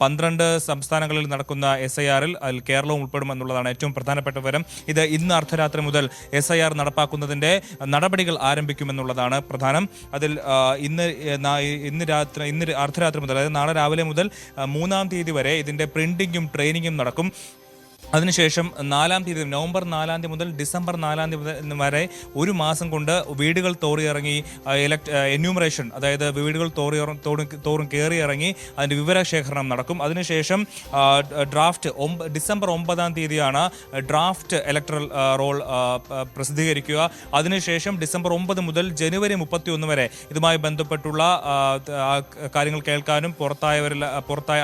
12 സംസ്ഥാനങ്ങളിൽ നടക്കുന്ന SIRൽ കേരളവും ഉൾപ്പെടുമെന്നുള്ളതാണ് ഏറ്റവും പ്രധാനപ്പെട്ട വിവരം. ഇത് ഇന്ന് അർദ്ധരാത്രി മുതൽ SIR നടപ്പാക്കുന്നതിന്റെ നടപടികൾ ആരംഭിക്കുമെന്നുള്ളതാണ് പ്രധാനം. അതിൽ ഇന്ന് അർദ്ധരാത്രി മുതൽ, അതായത് നാളെ രാവിലെ മുതൽ 3-ാം തീയതി വരെ ഇതിന്റെ പ്രിന്റിങ്ങും ട്രെയിനിങ്ങും നടക്കും. അതിനുശേഷം 4-ാം തീയതി, നവംബർ 4-ാം തീയതി മുതൽ ഡിസംബർ 4-ാം തീയതി വരെ ഒരു മാസം കൊണ്ട് വീടുകൾ തോറിയിറങ്ങി എന്യൂമറേഷൻ, അതായത് വീടുകൾ തോറും കയറിയിറങ്ങി അതിൻ്റെ വിവരശേഖരണം നടക്കും. അതിനുശേഷം ഡ്രാഫ്റ്റ് ഡിസംബർ 9-ാം തീയതിയാണ് ഡ്രാഫ്റ്റ് ഇലക്ടറൽ റോൾ പ്രസിദ്ധീകരിക്കുക. അതിനുശേഷം ഡിസംബർ 9 മുതൽ ജനുവരി 31 വരെ ഇതുമായി ബന്ധപ്പെട്ടുള്ള കാര്യങ്ങൾ കേൾക്കാനും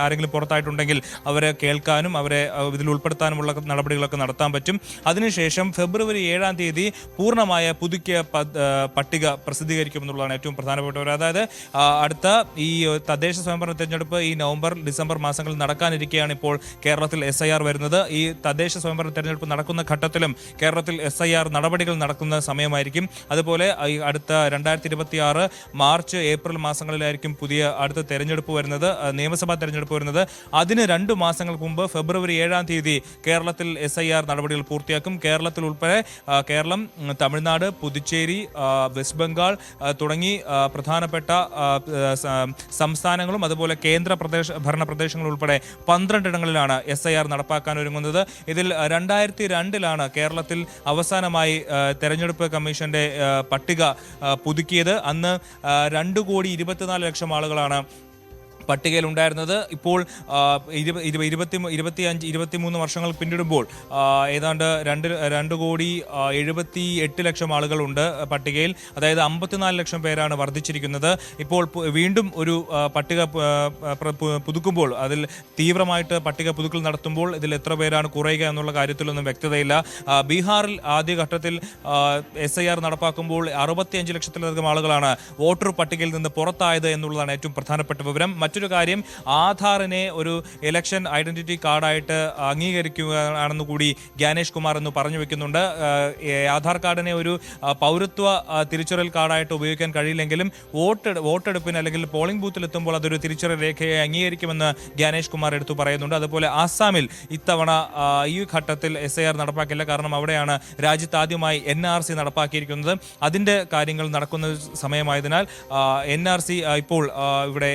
ആരെങ്കിലും പുറത്തായിട്ടുണ്ടെങ്കിൽ അവരെ കേൾക്കാനും അവരെ ഇതിൽ ഉൾപ്പെടുത്താനും നടപ്പാക്കാനുമുള്ള നടപടികളൊക്കെ നടത്താൻ പറ്റും. അതിനുശേഷം ഫെബ്രുവരി 7-ാം തീയതി പൂർണ്ണമായ പുതുക്കിയ പട്ടിക പ്രസിദ്ധീകരിക്കുമെന്നുള്ളതാണ് ഏറ്റവും പ്രധാനപ്പെട്ടവർ. അതായത് അടുത്ത ഈ തദ്ദേശ സ്വയംഭരണ തെരഞ്ഞെടുപ്പ് ഈ നവംബർ ഡിസംബർ മാസങ്ങളിൽ നടക്കാനിരിക്കെയാണ് ഇപ്പോൾ കേരളത്തിൽ SIR വരുന്നത്. ഈ തദ്ദേശ സ്വയംഭരണ തെരഞ്ഞെടുപ്പ് നടക്കുന്ന ഘട്ടത്തിലും കേരളത്തിൽ SIR നടപടികൾ നടക്കുന്ന സമയമായിരിക്കും. അതുപോലെ അടുത്ത 2026 മാർച്ച് ഏപ്രിൽ മാസങ്ങളിലായിരിക്കും അടുത്ത തെരഞ്ഞെടുപ്പ് വരുന്നത്, നിയമസഭാ തെരഞ്ഞെടുപ്പ് വരുന്നത്. അതിന് 2 മാസങ്ങൾക്ക് മുമ്പ് ഫെബ്രുവരി 7-ാം തീയതി കേരളത്തിൽ SIR നടപടികൾ പൂർത്തിയാക്കും. കേരളത്തിൽ ഉൾപ്പെടെ കേരളം, തമിഴ്നാട്, പുതുച്ചേരി, വെസ്റ്റ് ബംഗാൾ തുടങ്ങി പ്രധാനപ്പെട്ട സംസ്ഥാനങ്ങളും അതുപോലെ കേന്ദ്ര ഭരണ പ്രദേശങ്ങളും ഉൾപ്പെടെ 12 ഇടങ്ങളിലാണ് SIR നടപ്പാക്കാൻ ഒരുങ്ങുന്നത്. ഇതിൽ 2002-ലാണ് കേരളത്തിൽ അവസാനമായി തെരഞ്ഞെടുപ്പ് കമ്മീഷന്റെ പട്ടിക പുതുക്കിയത്. അന്ന് 2,24,00,000 ആളുകളാണ് പട്ടികയിൽ ഉണ്ടായിരുന്നത്. ഇപ്പോൾ 23 വർഷങ്ങൾ പിന്നിടുമ്പോൾ ഏതാണ്ട് 2,78,00,000 ആളുകളുണ്ട് പട്ടികയിൽ. അതായത് 54 ലക്ഷം പേരാണ് വർദ്ധിച്ചിരിക്കുന്നത്. ഇപ്പോൾ വീണ്ടും ഒരു പട്ടിക പുതുക്കുമ്പോൾ, അതിൽ തീവ്രമായിട്ട് പട്ടിക പുതുക്കൽ നടത്തുമ്പോൾ ഇതിൽ എത്ര പേരാണ് കുറയുക എന്നുള്ള കാര്യത്തിലൊന്നും വ്യക്തതയില്ല. ബീഹാറിൽ ആദ്യഘട്ടത്തിൽ SIR നടപ്പാക്കുമ്പോൾ 65 ലക്ഷത്തിലധികം ആളുകളാണ് വോട്ടർ പട്ടികയിൽ നിന്ന് പുറത്തായത് എന്നുള്ളതാണ് ഏറ്റവും പ്രധാനപ്പെട്ട വിവരം. മറ്റൊരു കാര്യം, ആധാറിനെ ഒരു ഇലക്ഷൻ ഐഡന്റിറ്റി കാർഡായിട്ട് അംഗീകരിക്കുകയാണെന്ന് കൂടി ജ്ഞാനേഷ് കുമാർ എന്ന് പറഞ്ഞു വെക്കുന്നുണ്ട്. ആധാർ കാർഡിനെ ഒരു പൗരത്വ തിരിച്ചറിയൽ കാർഡായിട്ട് ഉപയോഗിക്കാൻ കഴിയില്ലെങ്കിലും വോട്ടെടുപ്പിന് അല്ലെങ്കിൽ പോളിംഗ് ബൂത്തിൽ എത്തുമ്പോൾ അതൊരു തിരിച്ചറിയൽ രേഖയെ അംഗീകരിക്കുമെന്ന് ജ്ഞാനേഷ് കുമാർ എടുത്തു പറയുന്നുണ്ട്. അതുപോലെ ആസാമിൽ ഇത്തവണ ഈ ഘട്ടത്തിൽ SIR നടപ്പാക്കില്ല. കാരണം അവിടെയാണ് രാജ്യത്ത് ആദ്യമായി NRC നടപ്പാക്കിയിരിക്കുന്നത്. അതിന്റെ കാര്യങ്ങൾ നടക്കുന്ന സമയമായതിനാൽ NRC ഇപ്പോൾ ഇവിടെ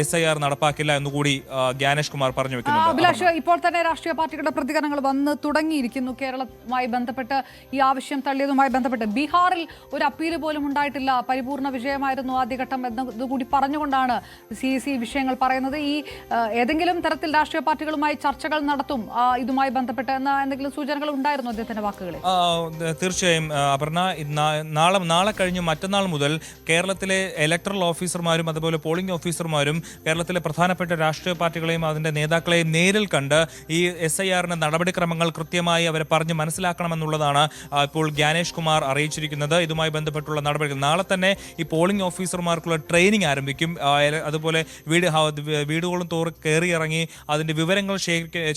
SIR നടപ്പാക്കില്ല എന്നുകൂടി ജ്ഞാനേഷ് കുമാർ പറഞ്ഞു വെക്കുന്നുണ്ട്. അഭിലാഷ്, ഇപ്പോൾ തന്നെ രാഷ്ട്രീയ പാർട്ടികളുടെ പ്രതികരണങ്ങൾ വന്ന് തുടങ്ങിയിരിക്കുന്നു. കേരളവുമായി ബന്ധപ്പെട്ട് ഈ ആവശ്യം തള്ളിയതുമായി ബന്ധപ്പെട്ട് ബീഹാറിൽ ഒരു അപ്പീൽ പോലും ഉണ്ടായിട്ടില്ല, പരിപൂർണ വിജയമായിരുന്നു ആദ്യഘട്ടം എന്നതുകൂടി പറഞ്ഞുകൊണ്ടാണ് CEC വിഷയങ്ങൾ പറയുന്നത്. ഈ ഏതെങ്കിലും തരത്തിൽ രാഷ്ട്രീയ പാർട്ടികളുമായി ചർച്ചകൾ നടത്തും ഇതുമായി ബന്ധപ്പെട്ട് എന്ന എന്തെങ്കിലും സൂചനകൾ ഉണ്ടായിരുന്നു അദ്ദേഹത്തിന്റെ വാക്കുകളിൽ? തീർച്ചയായും അപർണ, നാളെ കഴിഞ്ഞ് മറ്റന്നാൾ മുതൽ കേരളത്തിലെ ഇലക്ടറൽ ഓഫീസർമാരും അതുപോലെ പോളിംഗ് ഓഫീസർമാരും കേരളത്തിലെ പ്രധാനപ്പെട്ട രാഷ്ട്രീയ പാർട്ടികളെയും അതിന്റെ നേതാക്കളെയും നേരിൽ കണ്ട് ഈ SIRന്റെ നടപടിക്രമങ്ങൾ കൃത്യമായി അവരെ പറഞ്ഞ് മനസ്സിലാക്കണമെന്നുള്ളതാണ് ഇപ്പോൾ ജ്ഞാനേഷ് കുമാർ അറിയിച്ചിരിക്കുന്നത്. ഇതുമായി ബന്ധപ്പെട്ടുള്ള നടപടികൾ നാളെ തന്നെ ഈ പോളിംഗ് ഓഫീസർമാർക്കുള്ള ട്രെയിനിങ് ആരംഭിക്കും. അതുപോലെ വീടുകളും തോറും കയറി ഇറങ്ങി അതിന്റെ വിവരങ്ങൾ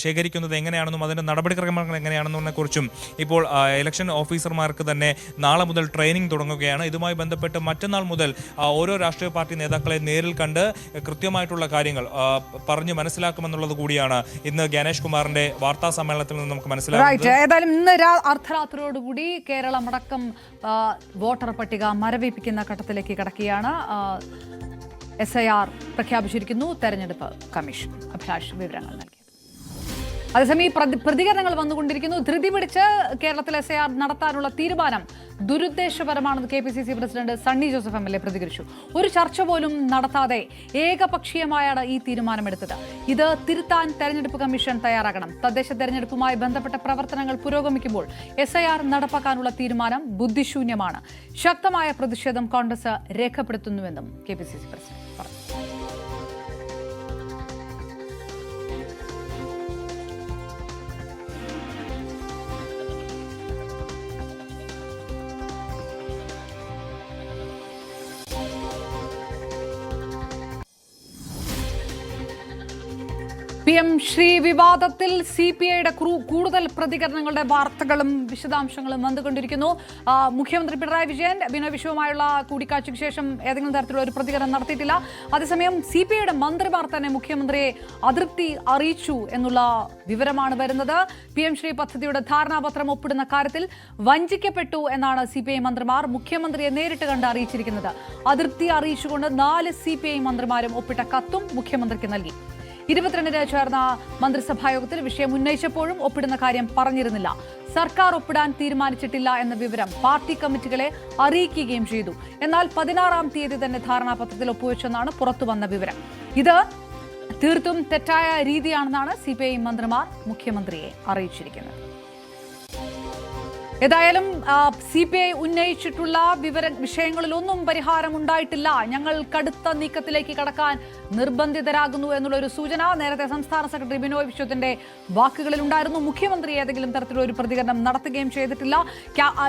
ശേഖരിക്കുന്നത് എങ്ങനെയാണെന്നും അതിന്റെ നടപടിക്രമങ്ങൾ എങ്ങനെയാണെന്നതിനെ കുറിച്ചും ഇപ്പോൾ ഇലക്ഷൻ ഓഫീസർമാർക്ക് തന്നെ നാളെ മുതൽ ട്രെയിനിങ് തുടങ്ങുകയാണ്. ഇതുമായി ബന്ധപ്പെട്ട് മറ്റന്നാൾ മുതൽ ഓരോ രാഷ്ട്രീയ പാർട്ടി നേതാക്കളെ നേരിൽ കണ്ട് കൃത്യമായിട്ടുള്ള കാര്യങ്ങൾ പറഞ്ഞ് മനസ്സിലാക്കുമെന്നുള്ളത് കൂടിയാണ് ഇന്ന് ജ്ഞാനേഷ് കുമാറിന്റെ വാർത്താ സമ്മേളനത്തിൽ നിന്ന് നമുക്ക് മനസ്സിലാക്കുന്നത്. ഏതായാലും ഇന്ന് അർദ്ധരാത്രിയോടുകൂടി കേരളമടക്കം വോട്ടർ പട്ടിക മരവിപ്പിക്കുന്ന ഘട്ടത്തിലേക്ക് കടക്കുകയാണ്. SIR പ്രഖ്യാപിച്ചിരിക്കുന്നു തെരഞ്ഞെടുപ്പ് കമ്മീഷൻ. അഭിലാഷ് വിവരങ്ങൾ നൽകി. അതേസമയം പ്രതികരണങ്ങൾ വന്നുകൊണ്ടിരിക്കുന്നു. ധൃതി പിടിച്ച് കേരളത്തിൽ SIR നടത്താനുള്ള തീരുമാനം ദുരുദ്ദേശപരമാണെന്ന് KPCC president Sunny Joseph MLA പ്രതികരിച്ചു. ഒരു ചർച്ച പോലും നടത്താതെ ഏകപക്ഷീയമായാണ് ഈ തീരുമാനമെടുത്തത്. ഇത് തിരുത്താൻ തെരഞ്ഞെടുപ്പ് കമ്മീഷൻ തയ്യാറാകണം. തദ്ദേശ തെരഞ്ഞെടുപ്പുമായി ബന്ധപ്പെട്ട പ്രവർത്തനങ്ങൾ പുരോഗമിക്കുമ്പോൾ SIR നടപ്പാക്കാനുള്ള തീരുമാനം ബുദ്ധിശൂന്യമാണ്. ശക്തമായ പ്രതിഷേധം കോൺഗ്രസ് രേഖപ്പെടുത്തുന്നുവെന്നും KPCC പ്രസിഡന്റ് പറഞ്ഞു. PM ശ്രീ വിവാദത്തിൽ CPIയുടെ കൂടുതൽ പ്രതികരണങ്ങളുടെ വാർത്തകളും വിശദാംശങ്ങളും വന്നുകൊണ്ടിരിക്കുന്നു. മുഖ്യമന്ത്രി പിണറായി വിജയൻ ബിനോയ് വിശ്വവുമായുള്ള കൂടിക്കാഴ്ചയ്ക്ക് ശേഷം ഏതെങ്കിലും തരത്തിലുള്ള ഒരു പ്രതികരണം നടത്തിയിട്ടില്ല. അതേസമയം CPIയുടെ മന്ത്രിമാർ തന്നെ മുഖ്യമന്ത്രിയെ അതൃപ്തി അറിയിച്ചു എന്നുള്ള വിവരമാണ് വരുന്നത്. PM ശ്രീ പദ്ധതിയുടെ ധാരണാപത്രം ഒപ്പിടുന്ന കാര്യത്തിൽ വഞ്ചിക്കപ്പെട്ടു എന്നാണ് CPI മന്ത്രിമാർ മുഖ്യമന്ത്രിയെ നേരിട്ട് കണ്ട് അറിയിച്ചിരിക്കുന്നത്. അതൃപ്തി അറിയിച്ചുകൊണ്ട് 4 CPI മന്ത്രിമാരും ഒപ്പിട്ട കത്തും മുഖ്യമന്ത്രിക്ക് നൽകി. 22-ന് ചേർന്ന മന്ത്രിസഭായോഗത്തിൽ വിഷയം ഉന്നയിച്ചപ്പോഴും ഒപ്പിടുന്ന കാര്യം പറഞ്ഞിരുന്നില്ല. സർക്കാർ ഒപ്പിടാൻ തീരുമാനിച്ചിട്ടില്ല എന്ന വിവരം പാർട്ടി കമ്മിറ്റികളെ അറിയിക്കുകയും ചെയ്തു. എന്നാൽ 16-ാം തീയതി തന്നെ ധാരണാപത്രത്തിൽ ഒപ്പുവെച്ചെന്നാണ് പുറത്തുവന്ന വിവരം. ഇത് തീർത്തും തെറ്റായ രീതിയാണെന്നാണ് CPI മന്ത്രിമാർ മുഖ്യമന്ത്രിയെ അറിയിച്ചിരിക്കുന്നത്. ഏതായാലും CPI ഉന്നയിച്ചിട്ടുള്ള വിഷയങ്ങളിലൊന്നും പരിഹാരം ഉണ്ടായിട്ടില്ല. ഞങ്ങൾ കടുത്ത നീക്കത്തിലേക്ക് കടക്കാൻ നിർബന്ധിതരാകുന്നു എന്നുള്ള ഒരു സൂചന നേരത്തെ സംസ്ഥാന സെക്രട്ടറി ബിനോയ് വിശ്വത്തിന്റെ വാക്കുകളിൽ ഉണ്ടായിരുന്നു. മുഖ്യമന്ത്രി ഏതെങ്കിലും തരത്തിലുള്ള ഒരു പ്രതികരണം നടത്തുകയും ചെയ്തിട്ടില്ല.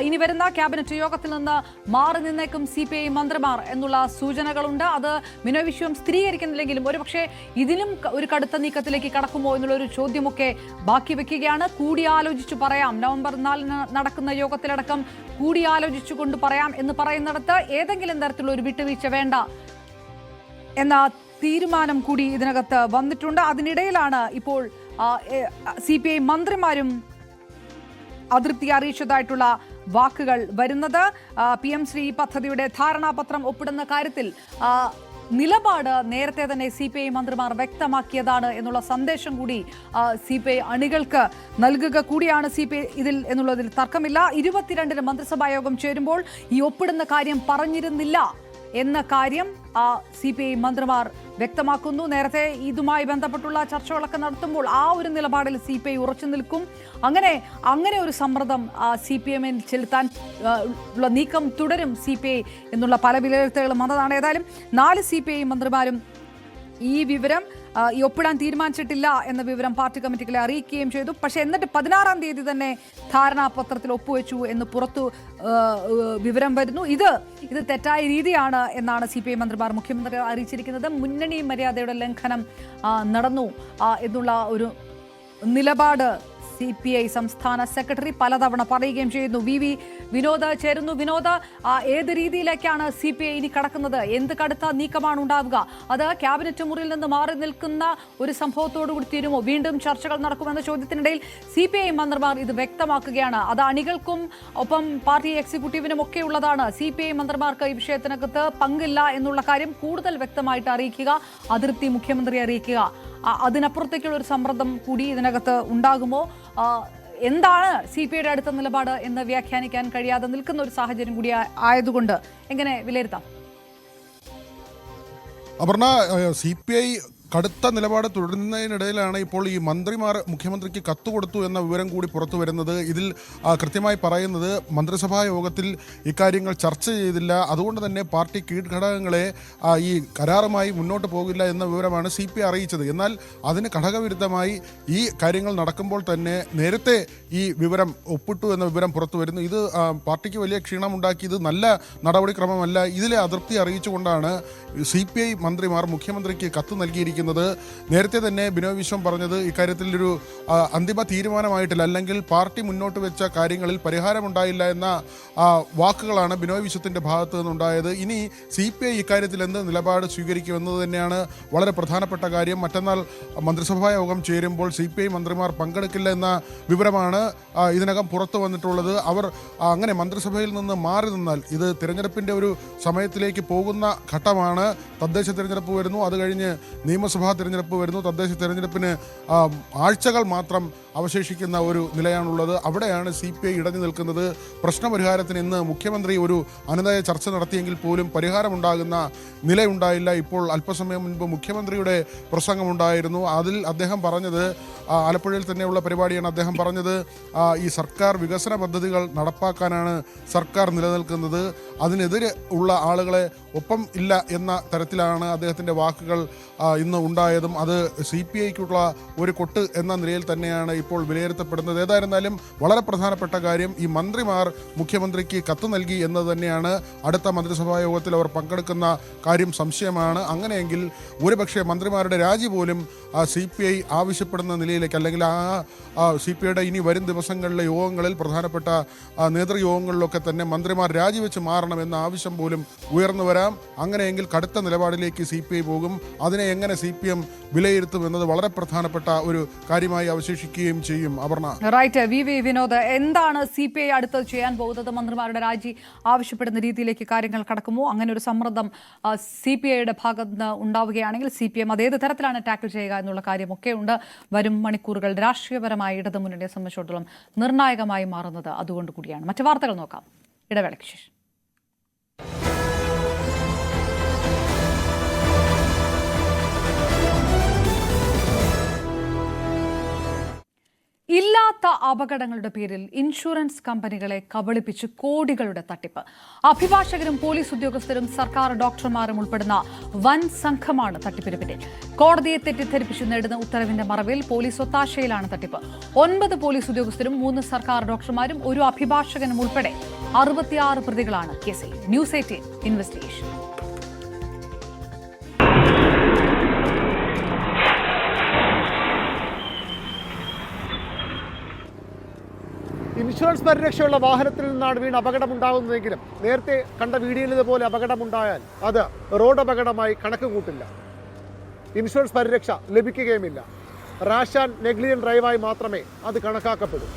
ഇനി വരുന്ന ക്യാബിനറ്റ് യോഗത്തിൽ നിന്ന് മാറി നിന്നേക്കും CPI മന്ത്രിമാർ എന്നുള്ള സൂചനകളുണ്ട്. അത് ബിനോയ് വിശ്വം സ്ഥിരീകരിക്കുന്നില്ലെങ്കിലും ഒരുപക്ഷെ ഇതിലും ഒരു കടുത്ത നീക്കത്തിലേക്ക് കടക്കുമോ എന്നുള്ള ഒരു ചോദ്യമൊക്കെ ബാക്കി വെക്കുകയാണ്. കൂടിയാലോചിച്ചു പറയാം, നവംബർ 4-ന് നടക്കുന്ന യോഗത്തിലടക്കം കൂടിയാലോചിച്ചുകൊണ്ട് പറയാം എന്ന് പറയുന്നിടത്ത് ഏതെങ്കിലും തരത്തിലുള്ള ഒരു വിട്ടുവീഴ്ച വേണ്ട എന്ന തീരുമാനം കൂടി ഇതിനകത്ത് വന്നിട്ടുണ്ട്. അതിനിടയിലാണ് ഇപ്പോൾ CPI മന്ത്രിമാരും അതൃപ്തി അറിയിച്ചതായിട്ടുള്ള വാക്കുകൾ വരുന്നത്. PM ശ്രീ പദ്ധതിയുടെ ധാരണാപത്രം ഒപ്പിടുന്ന കാര്യത്തിൽ നിലപാട് നേരത്തെ തന്നെ CPI മന്ത്രിമാർ വ്യക്തമാക്കിയതാണ് എന്നുള്ള സന്ദേശം കൂടി CPI അണികൾക്ക് നൽകുക കൂടിയാണ് CPI ഇതിൽ എന്നുള്ളതിൽ തർക്കമില്ല. 22-ന് മന്ത്രിസഭാ യോഗം ചേരുമ്പോൾ ഈ ഒപ്പിടുന്ന കാര്യം പറഞ്ഞിരുന്നില്ല എന്ന കാര്യം CPI മന്ത്രിമാർ വ്യക്തമാക്കുന്നു. നേരത്തെ ഇതുമായി ബന്ധപ്പെട്ടുള്ള ചർച്ചകളൊക്കെ നടത്തുമ്പോൾ ആ ഒരു നിലപാടിൽ CPI ഉറച്ചു നിൽക്കും. അങ്ങനെ ഒരു സമ്മർദ്ദം CPM-ൽ ചെലുത്താൻ ഉള്ള നീക്കം തുടരും CPI എന്നുള്ള പല വിലയിരുത്തലുകളും വന്നതാണ്. ഏതായാലും 4 CPI മന്ത്രിമാരും ഈ വിവരം ഈ ഒപ്പിടാൻ തീരുമാനിച്ചിട്ടില്ല എന്ന വിവരം പാർട്ടി കമ്മിറ്റികളെ അറിയിക്കുകയും ചെയ്തു. പക്ഷേ എന്നിട്ട് 16-ാം തീയതി തന്നെ ധാരണാപത്രത്തിൽ ഒപ്പുവെച്ചു എന്ന് പുറത്തു വിവരം വരുന്നു. ഇത് തെറ്റായ രീതിയാണ് എന്നാണ് CPI മന്ത്രിമാർ മുഖ്യമന്ത്രി അറിയിച്ചിരിക്കുന്നത്. മുന്നണി മര്യാദയുടെ ലംഘനം നടന്നു എന്നുള്ള ഒരു നിലപാട് CPI സംസ്ഥാന സെക്രട്ടറി പലതവണ പറയുകയും ചെയ്യുന്നു. VV വിനോദ് ചേരുന്നു. വിനോദ്, ഏത് രീതിയിലേക്കാണ് CPI ഇനി കടക്കുന്നത്? എന്ത് കടുത്ത നീക്കമാണ് ഉണ്ടാവുക? അത് ക്യാബിനറ്റ് മുറിയിൽ നിന്ന് മാറി നിൽക്കുന്ന ഒരു സംഭവത്തോടു കൂടി തീരുമോ? വീണ്ടും ചർച്ചകൾ നടക്കുമെന്ന ചോദ്യത്തിനിടയിൽ CPI മന്ത്രിമാർ ഇത് വ്യക്തമാക്കുകയാണ്. അത് അണികൾക്കും ഒപ്പം പാർട്ടി എക്സിക്യൂട്ടീവിനും ഒക്കെ ഉള്ളതാണ്. CPI മന്ത്രിമാർക്ക് ഈ വിഷയത്തിനകത്ത് പങ്കില്ല എന്നുള്ള കാര്യം കൂടുതൽ വ്യക്തമായിട്ട് അറിയിക്കുക, അതൃപ്തി മുഖ്യമന്ത്രി അറിയിക്കുക. അതിനപ്പുറത്തേക്കുള്ള ഒരു സമ്മർദ്ദം കൂടി ഇതിനകത്ത് ഉണ്ടാകുമോ? എന്താണ് CPIയുടെ അടുത്ത നിലപാട് എന്ന് വ്യാഖ്യാനിക്കാൻ കഴിയാതെ നിൽക്കുന്ന ഒരു സാഹചര്യം കൂടി ആയതുകൊണ്ട് എങ്ങനെ വിലയിരുത്താം? അപർണ, CPI കടുത്ത നിലപാട് തുടരുന്നതിനിടയിലാണ് ഇപ്പോൾ ഈ മന്ത്രിമാർ മുഖ്യമന്ത്രിക്ക് കത്ത് കൊടുത്തു എന്ന വിവരം കൂടി പുറത്തു വരുന്നത്. ഇതിൽ കൃത്യമായി പറയുന്നത് മന്ത്രിസഭാ യോഗത്തിൽ ഇക്കാര്യങ്ങൾ ചർച്ച ചെയ്തില്ല, അതുകൊണ്ട് തന്നെ പാർട്ടി കീഴ്ഘടകങ്ങളെ ഈ കരാറുമായി മുന്നോട്ട് പോകില്ല എന്ന വിവരമാണ് CPI അറിയിച്ചത്. എന്നാൽ അതിന് ഘടകവിരുദ്ധമായി ഈ കാര്യങ്ങൾ നടക്കുമ്പോൾ തന്നെ നേരത്തെ ഈ വിവരം ഒപ്പിട്ടു എന്ന വിവരം പുറത്തു വരുന്നു. ഇത് പാർട്ടിക്ക് വലിയ ക്ഷീണമുണ്ടാക്കി. ഇത് നല്ല നടപടിക്രമമല്ല. ഇതിലെ അതൃപ്തി അറിയിച്ചുകൊണ്ടാണ് CPI മന്ത്രിമാർ മുഖ്യമന്ത്രിക്ക് കത്ത് നൽകിയിരിക്കുന്നത്. നേരത്തെ തന്നെ ബിനോയ് വിശ്വം പറഞ്ഞത് ഇക്കാര്യത്തിൽ ഒരു അന്തിമ തീരുമാനമായിട്ടില്ല, അല്ലെങ്കിൽ പാർട്ടി മുന്നോട്ട് വെച്ച കാര്യങ്ങളിൽ പരിഹാരമുണ്ടായില്ല എന്ന വാക്കുകളാണ് ബിനോയ് വിശ്വത്തിന്റെ ഭാഗത്ത് നിന്നുണ്ടായത്. ഇനി CPI ഇക്കാര്യത്തിൽ എന്ത് നിലപാട് സ്വീകരിക്കുമെന്നത് തന്നെയാണ് വളരെ പ്രധാനപ്പെട്ട കാര്യം. മറ്റന്നാൾ മന്ത്രിസഭാ യോഗം ചേരുമ്പോൾ CPI മന്ത്രിമാർ പങ്കെടുക്കില്ല എന്ന വിവരമാണ് ഇതിനകം പുറത്തു വന്നിട്ടുള്ളത്. അവർ അങ്ങനെ മന്ത്രിസഭയിൽ നിന്ന് മാറി നിന്നാൽ ഇത് തിരഞ്ഞെടുപ്പിന്റെ ഒരു സമയത്തിലേക്ക് പോകുന്ന ഘട്ടമാണ്. തദ്ദേശ തിരഞ്ഞെടുപ്പ് വരുന്നു, അത് കഴിഞ്ഞ് നിയമസഭാ തിരഞ്ഞെടുപ്പ് വരുന്നു. തദ്ദേശ തിരഞ്ഞെടുപ്പിന് ആഴ്ചകൾ മാത്രം അവശേഷിക്കുന്ന ഒരു നിലയാണുള്ളത്. അവിടെയാണ് CPI ഇടഞ്ഞു നിൽക്കുന്നത്. പ്രശ്നപരിഹാരത്തിന് ഇന്ന് മുഖ്യമന്ത്രി ഒരു അനന്തയ ചർച്ച നടത്തിയെങ്കിൽ പോലും പരിഹാരമുണ്ടാകുന്ന നിലയുണ്ടായില്ല. ഇപ്പോൾ അല്പസമയം മുൻപ് മുഖ്യമന്ത്രിയുടെ പ്രസംഗമുണ്ടായിരുന്നു. അതിൽ അദ്ദേഹം പറഞ്ഞത്, ആലപ്പുഴയിൽ തന്നെയുള്ള പരിപാടിയാണ്, അദ്ദേഹം പറഞ്ഞത് ഈ സർക്കാർ വികസന പദ്ധതികൾ നടപ്പാക്കാനാണ് സർക്കാർ നിലനിൽക്കുന്നത്, അതിനെതിരെ ഉള്ള ആളുകളെ ഒപ്പം ഇല്ല എന്ന തരത്തിലാണ് അദ്ദേഹത്തിൻ്റെ വാക്കുകൾ ഇന്ന് ഉണ്ടായതും. അത് CPIക്കുള്ള ഒരു കൊട്ട് എന്ന നിലയിൽ തന്നെയാണ് ഇപ്പോൾ വിലയിരുത്തപ്പെടുന്നത്. ഏതായിരുന്നാലും വളരെ പ്രധാനപ്പെട്ട കാര്യം, ഈ മന്ത്രിമാർ മുഖ്യമന്ത്രിക്ക് കത്ത് നൽകി എന്നത് തന്നെയാണ്. അടുത്ത മന്ത്രിസഭാ യോഗത്തിൽ അവർ പങ്കെടുക്കുന്ന കാര്യം സംശയമാണ്. അങ്ങനെയെങ്കിൽ ഒരുപക്ഷെ മന്ത്രിമാരുടെ രാജി പോലും CPI ആവശ്യപ്പെടുന്ന നിലയിലേക്ക്, അല്ലെങ്കിൽ CPIയുടെ ഇനി വരും ദിവസങ്ങളിലെ യോഗങ്ങളിൽ, പ്രധാനപ്പെട്ട നേതൃയോഗങ്ങളിലൊക്കെ തന്നെ മന്ത്രിമാർ രാജിവെച്ച് മാറണമെന്ന ആവശ്യം പോലും ഉയർന്നു വരാം. അങ്ങനെയെങ്കിൽ കടുത്ത നിലപാടിലേക്ക് CPI പോകും. അതിനെ എങ്ങനെ CPM വിലയിരുത്തും എന്നത് വളരെ പ്രധാനപ്പെട്ട ഒരു കാര്യമായി അവശേഷിക്കുകയും ചെയ്യും. അപർണ, റൈറ്റ്. VV വിനോദ്, എന്താണ് CPI അടുത്തത് ചെയ്യാൻ പോകുന്നത്? മന്ത്രിമാരുടെ രാജി ആവശ്യപ്പെടുന്ന രീതിയിലേക്ക് കാര്യങ്ങൾ കടക്കുമോ? അങ്ങനെ ഒരു സമ്മർദ്ദം CPIയുടെ ഭാഗത്ത് നിന്ന് ഉണ്ടാവുകയാണെങ്കിൽ CPM അതേത് തരത്തിലാണ് ടാക്കിൾ ചെയ്യുക എന്നുള്ള കാര്യമൊക്കെ ഉണ്ട്. വരും മണിക്കൂറുകൾ രാഷ്ട്രീയപരമായ ഇടതു മുന്നണിയെ സംബന്ധിച്ചിടത്തോളം നിർണായകമായി മാറുന്നത് അതുകൊണ്ട് കൂടിയാണ്. മറ്റു വാർത്തകൾ നോക്കാം ഇടവേളയ്ക്ക് ശേഷം. ഇല്ലാത്ത അപകടങ്ങളുടെ പേരിൽ ഇൻഷുറൻസ് കമ്പനികളെ കബളിപ്പിച്ച് കോടികളുടെ തട്ടിപ്പ്. അഭിഭാഷകരും പോലീസ് ഉദ്യോഗസ്ഥരും സർക്കാർ ഡോക്ടർമാരും ഉൾപ്പെടുന്ന വൻ സംഘമാണ് തട്ടിപ്പിന് പിന്നിൽ. കോടതിയെ തെറ്റിദ്ധരിപ്പിച്ചു നേടുന്ന ഉത്തരവിന്റെ മറവിൽ പോലീസ് ഒത്താശയിലാണ് തട്ടിപ്പ്. 9 പോലീസ് ഉദ്യോഗസ്ഥരും 3 സർക്കാർ ഡോക്ടർമാരും 1 അഭിഭാഷകനും ഉൾപ്പെടെ 66 പ്രതികളാണ് കേസിൽ. News 18 investigation. ഇൻഷുറൻസ് പരിരക്ഷയുള്ള വാഹനത്തിൽ നിന്നാണ് വീണ് അപകടമുണ്ടാകുന്നതെങ്കിലും നേരത്തെ കണ്ട വീഡിയോയിലേതുപോലെ അപകടമുണ്ടായാൽ അത് റോഡ് അപകടമായി കണക്ക് കൂട്ടില്ല. ഇൻഷുറൻസ് പരിരക്ഷ ലഭിക്കുകയുമില്ല. റാഷ് ആൻഡ് നെഗ്ലിജന്റ് ഡ്രൈവായി മാത്രമേ അത് കണക്കാക്കപ്പെടൂ.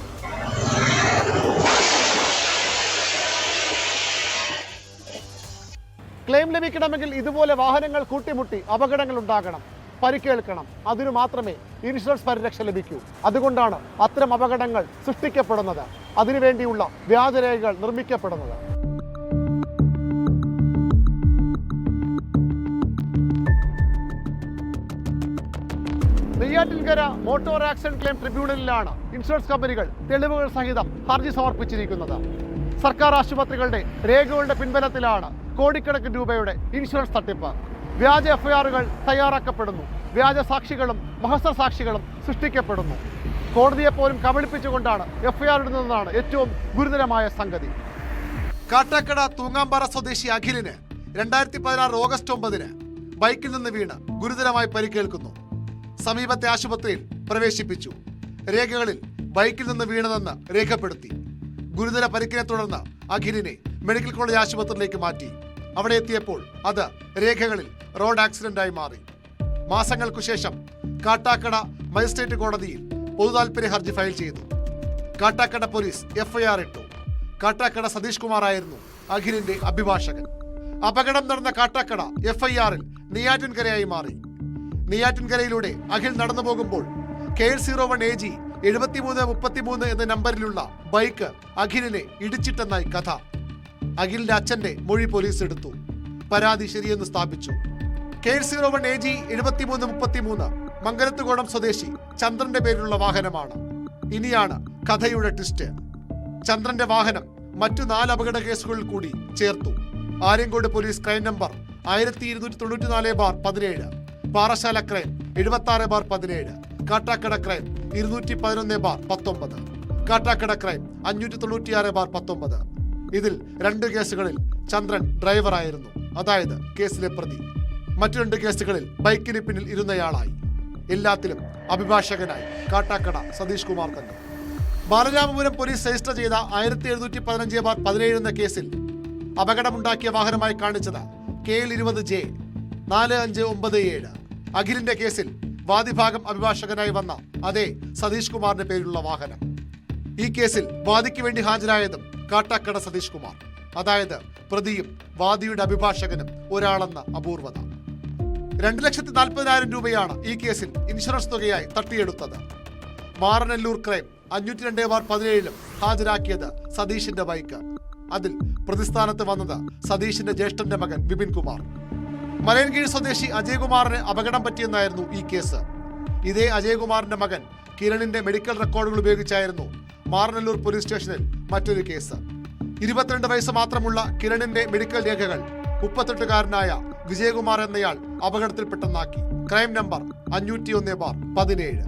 ക്ലെയിം ലഭിക്കണമെങ്കിൽ ഇതുപോലെ വാഹനങ്ങൾ കൂട്ടിമുട്ടി അപകടങ്ങൾ ഉണ്ടാകണം, പരിക്കേൽക്കണം. അതിനു മാത്രമേ ഇൻഷുറൻസ് പരിരക്ഷ ലഭിക്കൂ. അതുകൊണ്ടാണ് അത്തരം അപകടങ്ങൾ സൃഷ്ടിക്കപ്പെടുന്നത്, അതിനുവേണ്ടിയുള്ള വ്യാജരേഖകൾ നിർമ്മിക്കപ്പെടുന്നത്. നെയ്യാറ്റിൻകര മോട്ടോർ ആക്സിഡന്റ് ക്ലെയിം ട്രിബ്യൂണലിലാണ് ഇൻഷുറൻസ് കമ്പനികൾ തെളിവുകൾ സഹിതം ഹർജി സമർപ്പിച്ചിരിക്കുന്നത്. സർക്കാർ ആശുപത്രികളുടെ രേഖകളുടെ പിൻബലത്തിലാണ് കോടിക്കണക്കിന് രൂപയുടെ ഇൻഷുറൻസ് തട്ടിപ്പ്. വ്യാജ എഫ്ഐആറുകൾ തയ്യാറാക്കപ്പെടുന്നു. വ്യാജ സാക്ഷികളും മഹസർ സാക്ഷികളും സൃഷ്ടിക്കപ്പെടുന്നു. കോടതിയെ പോലും കബളിപ്പിച്ചുകൊണ്ടാണ് എഫ്ഐആർ ഇടുന്നതെന്നാണ് ഏറ്റവും ഗുരുതരമായ സംഗതി. കാട്ടാക്കട തൂങ്ങാമ്പാറ സ്വദേശി അഖിലിന് 2016 ഓഗസ്റ്റ് 9 ബൈക്കിൽ നിന്ന് വീണ് ഗുരുതരമായി പരിക്കേൽക്കുന്നു. സമീപത്തെ ആശുപത്രിയിൽ പ്രവേശിപ്പിച്ചു. രേഖകളിൽ ബൈക്കിൽ നിന്ന് വീണതെന്ന് രേഖപ്പെടുത്തി. ഗുരുതര പരിക്കിനെ തുടർന്ന് അഖിലിനെ മെഡിക്കൽ കോളേജ് ആശുപത്രിയിലേക്ക് മാറ്റി. അവിടെ എത്തിയപ്പോൾ അത് രേഖകളിൽ റോഡ് ആക്സിഡന്റായി മാറി. മാസങ്ങൾക്കു ശേഷം കാട്ടാക്കട മജിസ്ട്രേറ്റ് കോടതിയിൽ പൊതുതാൽപര്യ ഹർജി ഫയൽ ചെയ്തു. കാട്ടാക്കട പോലീസ് എഫ്ഐആർ ഇട്ടു. കാട്ടാക്കട സതീഷ് കുമാർ ആയിരുന്നു അഖിലിന്റെ അഭിഭാഷകൻ. അപകടം നടന്ന കാട്ടാക്കട എഫ്ഐആറിൽ നെയ്യാറ്റിൻകരയായി മാറി. നെയ്യാറ്റിൻകരയിലൂടെ അഖിൽ നടന്നു പോകുമ്പോൾ KL01 AG 7333 എന്ന നമ്പറിലുള്ള ബൈക്ക് അഖിലിനെ ഇടിച്ചിട്ടെന്നായി കഥ. അഖിലിന്റെ അച്ഛന്റെ മൊഴി പോലീസ് എടുത്തു. പരാതി ശരിയെന്ന് സ്ഥാപിച്ചു. KL01 AG 7333 മംഗലത്തുകോണം സ്വദേശി ചന്ദ്രന്റെ പേരിലുള്ള വാഹനമാണ്. ഇനിയാണ് കഥയുടെ ട്വിസ്റ്റ്. ചന്ദ്രന്റെ വാഹനം മറ്റു 4 അപകട കേസുകളിൽ കൂടി ചേർത്തു. Aryankode police crime number 1224/17, Parassala crime 76/17, Kattakada crime 211/19, Kattakada crime 596/19. ഇതിൽ 2 കേസുകളിൽ ചന്ദ്രൻ ഡ്രൈവറായിരുന്നു, അതായത് കേസിലെ പ്രതി. മറ്റു 2 കേസുകളിൽ ബൈക്കിന് പിന്നിൽ ഇരുന്നയാളായി. എല്ലാത്തിലും അഭിഭാഷകനായി കാട്ടാക്കട സതീഷ് കുമാർ തന്നെ. ബാലരാമപുരം പോലീസ് രജിസ്റ്റർ ചെയ്ത 1715/17 എന്ന കേസിൽ അപകടമുണ്ടാക്കിയ വാഹനമായി കാണിച്ചത് KL20J 4597. അഖിലിന്റെ കേസിൽ വാദിഭാഗം അഭിഭാഷകനായി വന്ന അതേ സതീഷ് കുമാറിന്റെ പേരിലുള്ള വാഹനം. ഈ കേസിൽ വാദിക്ക് വേണ്ടി ഹാജരായതും കാട്ടാക്കട സതീഷ് കുമാർ, അതായത് പ്രതിയും വാദിയുടെ അഭിഭാഷകനും ഒരാളെന്ന അപൂർവത. 2,40,000 രൂപയാണ് ഈ കേസിൽ ഇൻഷുറൻസ് തുകയായി തട്ടിയെടുത്തത്. മാറനല്ലൂർ ക്രൈം 502/17 ഹാജരാക്കിയത് സതീഷിന്റെ ബൈക്ക്. അതിൽ പ്രതിസ്ഥാനത്ത് വന്നത് സതീഷിന്റെ ജ്യേഷ്ഠന്റെ മകൻ വിപിൻ കുമാർ. മലയൻകീഴ് സ്വദേശി അജയ്കുമാറിന് അപകടം പറ്റിയെന്നായിരുന്നു ഈ കേസ്. ഇതേ അജയ്കുമാറിന്റെ മകൻ കിരണിന്റെ മെഡിക്കൽ റെക്കോർഡുകൾ ഉപയോഗിച്ചായിരുന്നു മാറനല്ലൂർ പോലീസ് സ്റ്റേഷനിൽ മറ്റൊരു കേസ്. 22 വയസ്സ് മാത്രമുള്ള കിരണിന്റെ മെഡിക്കൽ രേഖകൾ 38-കാരനായ വിജയകുമാർ എന്നയാൾ അപകടത്തിൽപ്പെട്ടെന്നാക്കി. Crime number 501/17.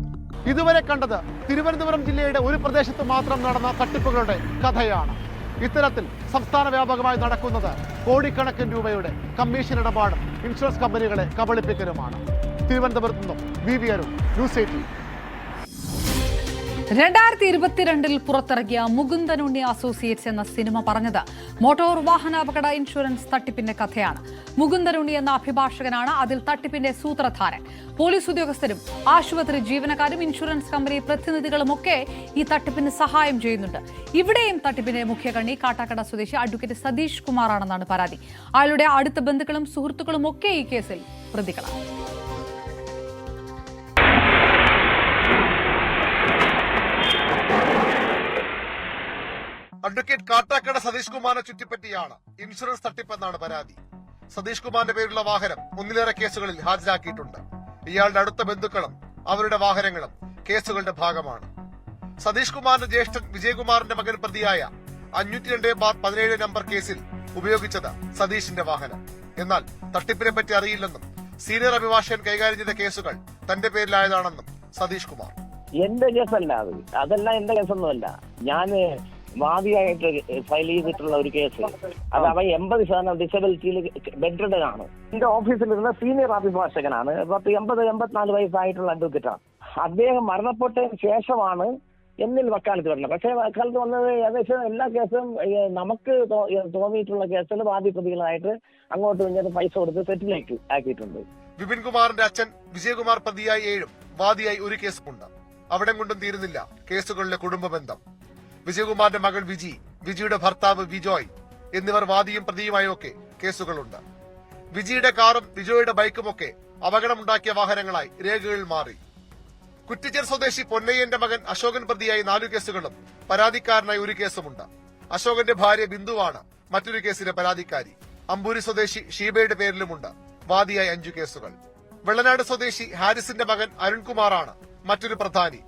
ഇതുവരെ കണ്ടത് തിരുവനന്തപുരം ജില്ലയുടെ ഒരു പ്രദേശത്ത് മാത്രം നടന്ന തട്ടിപ്പുകളുടെ കഥയാണ്. ഇത്തരത്തിൽ സംസ്ഥാന വ്യാപകമായി നടക്കുന്നത് കോടിക്കണക്കിന് രൂപയുടെ കമ്മീഷൻ ഇടപാടും ഇൻഷുറൻസ് കമ്പനികളെ കബളിപ്പിക്കലുമാണ്. തിരുവനന്തപുരത്ത് നിന്നും VV അരുൺ, ന്യൂസ് 18. 2022 പുറത്തിറങ്ങിയ മുകുന്ദനുണ്ണി അസോസിയേറ്റ്സ് എന്ന സിനിമ പറഞ്ഞത് മോട്ടോർ വാഹനാപകട ഇൻഷുറൻസ് തട്ടിപ്പിന്റെ കഥയാണ്. മുകുന്ദനുണ്ണി എന്ന അഭിഭാഷകനാണ് അതിൽ തട്ടിപ്പിന്റെ സൂത്രധാരൻ. പോലീസ് ഉദ്യോഗസ്ഥരും ആശുപത്രി ജീവനക്കാരും ഇൻഷുറൻസ് കമ്പനി പ്രതിനിധികളുമൊക്കെ ഈ തട്ടിപ്പിന് സഹായം ചെയ്യുന്നുണ്ട്. ഇവിടെയും തട്ടിപ്പിന്റെ മുഖ്യകണ്ണി കാട്ടാക്കട സ്വദേശി അഡ്വക്കേറ്റ് സതീഷ് കുമാറാണെന്നാണ് പരാതി. അയാളുടെ അടുത്ത ബന്ധുക്കളും സുഹൃത്തുക്കളും ഒക്കെ ഈ കേസിൽ പ്രതികളാണ്. അഡ്വക്കേറ്റ് കാട്ടാക്കട സതീഷ് കുമാറിനെ ചുറ്റിപ്പറ്റിയാണ് ഇൻഷുറൻസ് തട്ടിപ്പെന്നാണ് പരാതി. സതീഷ് കുമാറിന്റെ പേരിലുള്ള വാഹനം 1 കേസുകളിൽ ഹാജരാക്കിയിട്ടുണ്ട്. ഇയാളുടെ അടുത്ത ബന്ധുക്കളും അവരുടെ വാഹനങ്ങളും കേസുകളുടെ ഭാഗമാണ്. സതീഷ് കുമാറിന്റെ ജ്യേഷ്ഠൻ വിജയകുമാറിന്റെ മകൻ പ്രതിയായ 502/17 നമ്പർ കേസിൽ ഉപയോഗിച്ചത് സതീഷിന്റെ വാഹനം. എന്നാൽ തട്ടിപ്പിനെ പറ്റി അറിയില്ലെന്നും സീനിയർ അഭിഭാഷകൻ കൈകാര്യം ചെയ്ത കേസുകൾ തന്റെ പേരിലായതാണെന്നും സതീഷ് കുമാർ. എന്റെ കേസല്ല അതെല്ലാം എന്റെ കേസൊന്നുമല്ല. ഞാൻ വാദിയായിട്ട് ഫയൽ ചെയ്തിട്ടുള്ള ഒരു കേസ് അത് അവൻ 80% ഡിസബിലിറ്റിയിൽ ബെഡ്രിഡൻ ആണ്. എന്റെ ഓഫീസിലിരുന്ന സീനിയർ അഭിഭാഷകനാണ്. 84 വയസ്സായിട്ടുള്ള അഡ്വക്കേറ്റാണ്. അദ്ദേഹം മരണപ്പെട്ടതിന് ശേഷമാണ് എന്നിൽ വക്കാലത്ത് വരുന്നത്. പക്ഷേ വക്കാലത്ത് വന്നത് ഏകദേശം എല്ലാ കേസും നമുക്ക് തോന്നിയിട്ടുള്ള കേസുകൾ വാദിപ്രതികളായിട്ട് അങ്ങോട്ടും ഇങ്ങോട്ടും പൈസ കൊടുത്ത് സെറ്റിലേക്ക് ആക്കിയിട്ടുണ്ട്. വിപിൻ കുമാറിന്റെ അച്ഛൻ വിജയകുമാർ പ്രതിയായി 7 വാദിയായി 1 കേസുമുണ്ട്. അവിടെ കൊണ്ടും തീരുന്നില്ല കേസുകളിലെ കുടുംബ ബന്ധം. വിജയകുമാറിന്റെ മകൾ വിജിയുടെ ഭർത്താവ് വിജോയ് എന്നിവർ വാദിയും പ്രതിയുമായൊക്കെ കേസുകളുണ്ട്. വിജിയുടെ കാറും വിജോയുടെ ബൈക്കുമൊക്കെ അപകടമുണ്ടാക്കിയ വാഹനങ്ങളായി രേഖകളിൽ മാറി. കുറ്റിച്ചേർ സ്വദേശി പൊന്നയ്യന്റെ മകൻ അശോകൻ പ്രതിയായി 4 കേസുകളും പരാതിക്കാരനായി 1 കേസുമുണ്ട്. അശോകന്റെ ഭാര്യ ബിന്ദുവാണ് മറ്റൊരു കേസിലെ പരാതിക്കാരി. അമ്പൂരി സ്വദേശി ഷീബയുടെ പേരിലുമുണ്ട് വാദിയായി 5 കേസുകൾ. വെള്ളനാട് സ്വദേശി ഹാരിസിന്റെ മകൻ അരുൺകുമാറാണ് മറ്റൊരു പ്രധാനി.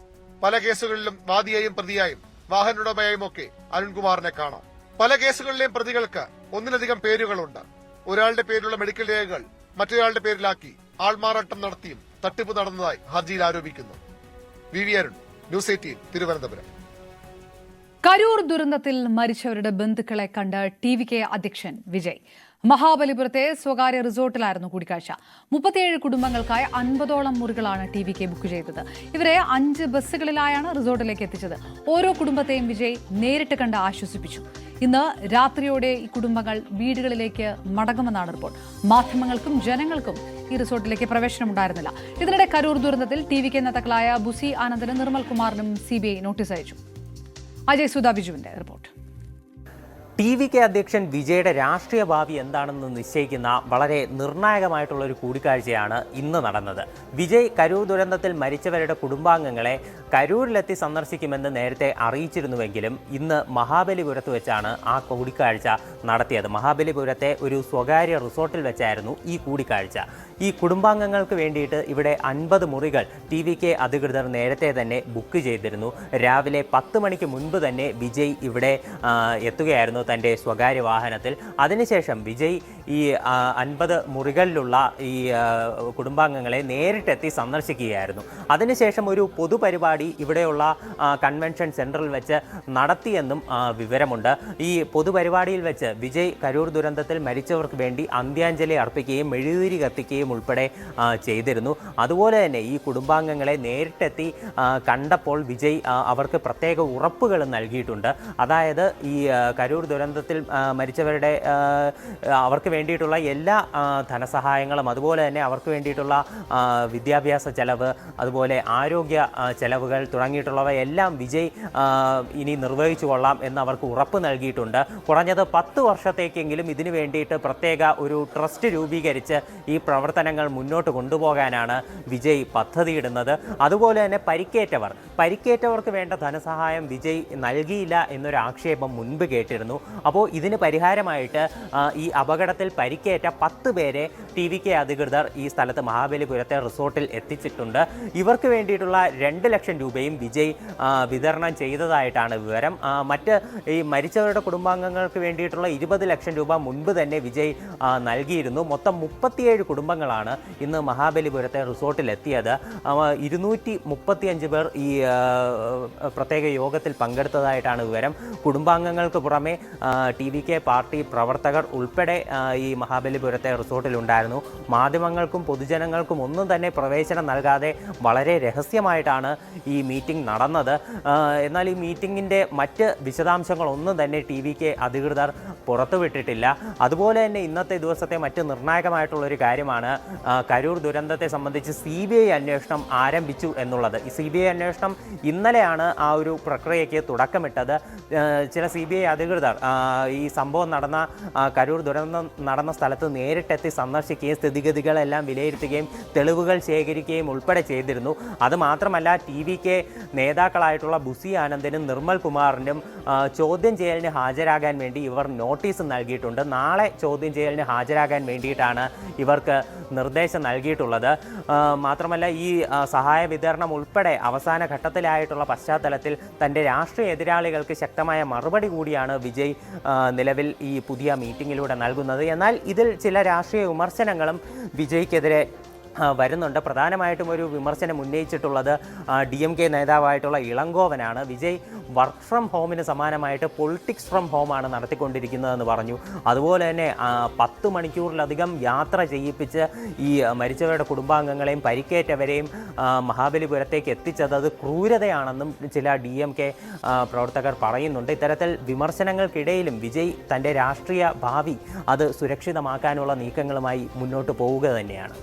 പല കേസുകളിലും വാദിയായും പ്രതിയായും വാഹനോടമയായും ഒക്കെ അരുൺകുമാറിനെ കാണാം. പല കേസുകളിലെയും പ്രതികൾക്ക് ഒന്നിലധികം പേരുകളുണ്ട്. ഒരാളുടെ പേരിലുള്ള മെഡിക്കൽ രേഖകൾ മറ്റൊരാളുടെ പേരിലാക്കി ആൾമാറാട്ടം നടത്തിയും തട്ടിപ്പ് നടന്നതായി ഹർജിയിൽ ആരോപിക്കുന്നു. V Arun, news 18 Thiruvananthapuram. കരൂർ ദുരന്തത്തിൽ മരിച്ചവരുടെ ബന്ധുക്കളെ കണ്ട് TVK അധ്യക്ഷൻ വിജയ്. മഹാബലിപുരത്തെ സ്വകാര്യ റിസോർട്ടിലായിരുന്നു കൂടിക്കാഴ്ച. 37 കുടുംബങ്ങൾക്കായി 50ഓളം മുറികളാണ് TVK ബുക്ക് ചെയ്തത്. ഇവരെ 5 ബസ്സുകളിലായാണ് റിസോർട്ടിലേക്ക് എത്തിച്ചത്. ഓരോ കുടുംബത്തെയും വിജയ് നേരിട്ട് കണ്ട് ആശ്വസിപ്പിച്ചു. ഇന്ന് രാത്രിയോടെ ഈ കുടുംബങ്ങൾ വീടുകളിലേക്ക് മടങ്ങുമെന്നാണ് റിപ്പോർട്ട്. മാധ്യമങ്ങൾക്കും ജനങ്ങൾക്കും ഈ റിസോർട്ടിലേക്ക് പ്രവേശനം ഉണ്ടായിരുന്നില്ല. ഇതിനിടെ കരൂർ ദുരന്തത്തിൽ TVK നേതാക്കളായ ബുസി ആനന്ദിനും നിർമ്മൽ കുമാറിനും CBI നോട്ടീസ് അയച്ചു. അജയ് സുധാ ബിജുവിന്റെ റിപ്പോർട്ട്. TVK അധ്യക്ഷൻ വിജയുടെ രാഷ്ട്രീയ ഭാവി എന്താണെന്ന് നിശ്ചയിക്കുന്ന വളരെ നിർണായകമായിട്ടുള്ള ഒരു കൂടിക്കാഴ്ചയാണ് ഇന്ന് നടന്നത്. വിജയ് കരൂർ ദുരന്തത്തിൽ മരിച്ചവരുടെ കുടുംബാംഗങ്ങളെ കരൂരിലെത്തി സന്ദർശിക്കുമെന്ന് നേരത്തെ അറിയിച്ചിരുന്നുവെങ്കിലും ഇന്ന് മഹാബലിപുരത്ത് വെച്ചാണ് ആ കൂടിക്കാഴ്ച നടത്തിയത്. മഹാബലിപുരത്തെ ഒരു സ്വകാര്യ റിസോർട്ടിൽ വെച്ചായിരുന്നു ഈ കൂടിക്കാഴ്ച. ഈ കുടുംബാംഗങ്ങൾക്ക് വേണ്ടിയിട്ട് ഇവിടെ 50 മുറികൾ TVK അധികൃതർ നേരത്തെ തന്നെ ബുക്ക് ചെയ്തിരുന്നു. രാവിലെ 10 മണിക്ക് മുൻപ് തന്നെ വിജയ് ഇവിടെ എത്തുകയായിരുന്നു തൻ്റെ സ്വകാര്യ വാഹനത്തിൽ. അതിനുശേഷം വിജയ് ഈ 50 മുറികളിലുള്ള ഈ കുടുംബാംഗങ്ങളെ നേരിട്ടെത്തി സന്ദർശിക്കുകയായിരുന്നു. അതിനുശേഷം ഒരു പൊതുപരിപാടി ഇവിടെയുള്ള കൺവെൻഷൻ സെൻറ്ററിൽ വെച്ച് നടത്തിയെന്നും വിവരമുണ്ട്. ഈ പൊതുപരിപാടിയിൽ വെച്ച് വിജയ് കരൂർ ദുരന്തത്തിൽ മരിച്ചവർക്ക് വേണ്ടി അന്ത്യാഞ്ജലി അർപ്പിക്കുകയും മെഴുകുതിരി കത്തിക്കുകയും ഉൾപ്പെടെ ചെയ്തിരുന്നു. അതുപോലെ തന്നെ ഈ കുടുംബാംഗങ്ങളെ നേരിട്ടെത്തി കണ്ടപ്പോൾ വിജയ് അവർക്ക് പ്രത്യേക ഉറപ്പുകൾ നൽകിയിട്ടുണ്ട്. അതായത് ഈ കരൂർ ദുരന്തത്തിൽ മരിച്ചവരുടെ അവർക്ക് വേണ്ടിയിട്ടുള്ള എല്ലാ ധനസഹായങ്ങളും അതുപോലെ തന്നെ അവർക്ക് വേണ്ടിയിട്ടുള്ള വിദ്യാഭ്യാസ ചെലവ് അതുപോലെ ആരോഗ്യ ചെലവുകൾ തുടങ്ങിയിട്ടുള്ളവയെല്ലാം വിജയ് ഇനി നിർവഹിച്ചു കൊള്ളാം എന്ന് അവർക്ക് ഉറപ്പ് നൽകിയിട്ടുണ്ട്. കുറഞ്ഞത് 10 വർഷത്തേക്കെങ്കിലും ഇതിനു വേണ്ടിയിട്ട് പ്രത്യേക ഒരു ട്രസ്റ്റ് രൂപീകരിച്ച് ഈ പ്രവർത്തനങ്ങൾ മുന്നോട്ട് കൊണ്ടുപോകാനാണ് വിജയ് പദ്ധതിയിടുന്നത്. അതുപോലെ തന്നെ പരിക്കേറ്റവർക്ക് വേണ്ട ധനസഹായം വിജയ് നൽകിയില്ല എന്നൊരു ആക്ഷേപം മുൻപ് കേട്ടിരുന്നു. അപ്പോൾ ഇതിന് പരിഹാരമായിട്ട് ഈ അപകടത്തിൽ പരിക്കേറ്റ 10 പേരെ TVK അധികൃതർ ഈ സ്ഥലത്ത് മഹാബലിപുരത്തെ റിസോർട്ടിൽ എത്തിച്ചിട്ടുണ്ട്. ഇവർക്ക് വേണ്ടിയിട്ടുള്ള 2 ലക്ഷം രൂപയും വിജയ് വിതരണം ചെയ്തതായിട്ടാണ് വിവരം. മറ്റ് ഈ മരിച്ചവരുടെ കുടുംബാംഗങ്ങൾക്ക് വേണ്ടിയിട്ടുള്ള 20 ലക്ഷം രൂപ മുൻപ് തന്നെ വിജയ് നൽകിയിരുന്നു. മൊത്തം 37 കുടുംബങ്ങളാണ് ഇന്ന് മഹാബലിപുരത്തെ റിസോർട്ടിൽ എത്തിയത്. 235 പേർ ഈ പ്രത്യേക യോഗത്തിൽ പങ്കെടുത്തതായിട്ടാണ് വിവരം. കുടുംബാംഗങ്ങൾക്ക് പുറമെ TVK പാർട്ടി പ്രവർത്തകർ ഉൾപ്പെടെ ഈ മഹാബലിപുരത്തെ റിസോർട്ടിലുണ്ടായിരുന്നു. മാധ്യമങ്ങൾക്കും പൊതുജനങ്ങൾക്കും ഒന്നും തന്നെ പ്രവേശനം നൽകാതെ വളരെ രഹസ്യമായിട്ടാണ് ഈ മീറ്റിംഗ് നടന്നത്. എന്നാൽ ഈ മീറ്റിംഗിൻ്റെ മറ്റ് വിശദാംശങ്ങളൊന്നും തന്നെ TVK അധികൃതർ പുറത്തുവിട്ടിട്ടില്ല. അതുപോലെ തന്നെ ഇന്നത്തെ ദിവസത്തെ മറ്റ് നിർണായകമായിട്ടുള്ളൊരു കാര്യമാണ് കരൂർ ദുരന്തത്തെ സംബന്ധിച്ച് CBI അന്വേഷണം ആരംഭിച്ചു എന്നുള്ളത്. ഈ CBI അന്വേഷണം ഇന്നലെയാണ് ആ ഒരു പ്രക്രിയയ്ക്ക് തുടക്കമിട്ടത്. ചില CBI അധികൃതർ ഈ സംഭവം നടന്ന കരൂർ ദുരന്തം നടന്ന സ്ഥലത്ത് നേരിട്ടെത്തി സന്ദർശിക്കുകയും സ്ഥിതിഗതികളെല്ലാം വിലയിരുത്തുകയും തെളിവുകൾ ശേഖരിക്കുകയും ഉൾപ്പെടെ ചെയ്തിരുന്നു. അതുമാത്രമല്ല TVK നേതാക്കളായിട്ടുള്ള ബുസി ആനന്ദിനും നിർമ്മൽ കുമാറിനും ചോദ്യം ചെയ്യലിന് ഹാജരാകാൻ വേണ്ടി ഇവർ നോട്ടീസ് നൽകിയിട്ടുണ്ട്. നാളെ ചോദ്യം ചെയ്യലിന് ഹാജരാകാൻ വേണ്ടിയിട്ടാണ് ഇവർക്ക് നിർദ്ദേശം നൽകിയിട്ടുള്ളത്. മാത്രമല്ല ഈ സഹായ വിതരണം ഉൾപ്പെടെ അവസാന ഘട്ടത്തിലായിട്ടുള്ള പശ്ചാത്തലത്തിൽ തൻ്റെ രാഷ്ട്രീയ എതിരാളികൾക്ക് ശക്തമായ മറുപടി കൂടിയാണ് വിജയ് നിലവിൽ ഈ പുതിയ മീറ്റിങ്ങിലൂടെ നൽകുന്നത്. എന്നാൽ ഇതിൽ ചില രാഷ്ട്രീയ വിമർശനങ്ങളും വിജയ്ക്കെതിരെ വരുന്നുണ്ട്. പ്രധാനമായിട്ടും ഒരു വിമർശനം ഉന്നയിച്ചിട്ടുള്ളത് DMK നേതാവായിട്ടുള്ള ഇളങ്കോവനാണ്. വിജയ് വർക്ക് ഫ്രം ഹോമിന് സമാനമായിട്ട് പൊളിറ്റിക്സ് ഫ്രം ഹോമാണ് നടത്തിക്കൊണ്ടിരിക്കുന്നതെന്ന് പറഞ്ഞു. അതുപോലെ തന്നെ 10 മണിക്കൂറിലധികം യാത്ര ചെയ്യിപ്പിച്ച് ഈ മരിച്ചവരുടെ കുടുംബാംഗങ്ങളെയും പരിക്കേറ്റവരെയും മഹാബലിപുരത്തേക്ക് എത്തിച്ചത് അത് ക്രൂരതയാണെന്നും ചില DMK പ്രവർത്തകർ പറയുന്നുണ്ട്. ഇത്തരത്തിൽ വിമർശനങ്ങൾക്കിടയിലും വിജയ് തൻ്റെ രാഷ്ട്രീയ ഭാവി അത് സുരക്ഷിതമാക്കാനുള്ള നീക്കങ്ങളുമായി മുന്നോട്ട് പോവുക തന്നെയാണ്.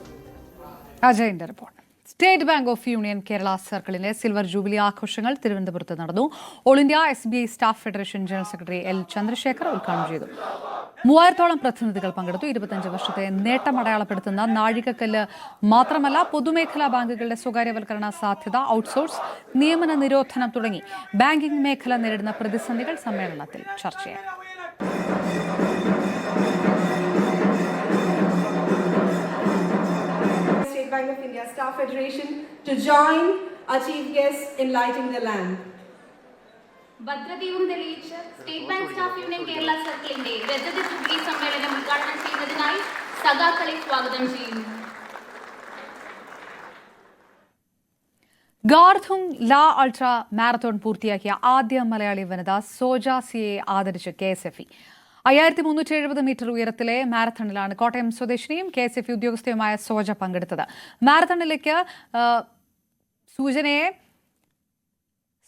അജയന്റെ report. State bank of union Kerala സർക്കിളിന്റെ സിൽവർ ജൂബിലി ആഘോഷങ്ങൾ തിരുവനന്തപുരത്ത് നടന്നു. All India SBI staff federation general secretary L. Chandrasekhar ഉദ്ഘാടനം ചെയ്തു. 3000-ഓളം പ്രതിനിധികൾ പങ്കെടുത്തു. 25 വർഷത്തെ നേട്ടം അടയാളപ്പെടുത്തുന്ന നാഴികക്കല്ല് മാത്രമല്ല, പൊതുമേഖലാ ബാങ്കുകളുടെ സ്വകാര്യവൽക്കരണ സാധ്യത, ഔട്ട്സോഴ്സ്, നിയമന നിരോധനം തുടങ്ങി ബാങ്കിംഗ് മേഖല നേരിടുന്ന പ്രതിസന്ധികൾ സമ്മേളനത്തിൽ ചർച്ചയായി. Bank of India Staff Federation to join our chief guests in lighting the lamp. ഭദ്രദീപം തെളിയിച്ച് state bank staff union Kerala സർക്കിളിന്റെ രജത ജൂബിലി സമ്മേളനം ഉദ്ഘാടനം ചെയ്യുന്നതിനായി സഖാക്കളെ സ്വാഗതം ചെയ്യുന്നു. ഗാർധുങ് ലാ അൾട്രാ മാരത്തോൺ പൂർത്തിയാക്കിയ ആദ്യ മലയാളി വനിത സോജ സിയെ ആദരിച്ച് KSFE. 5370 മീറ്റർ ഉയരത്തിലെ മാരത്തണിലാണ് കോട്ടയം സ്വദേശിനിയും KSFE ഉദ്യോഗസ്ഥയുമായ സോജ പങ്കെടുത്തത്. മാരത്തണിലേക്ക് സൂചനയെ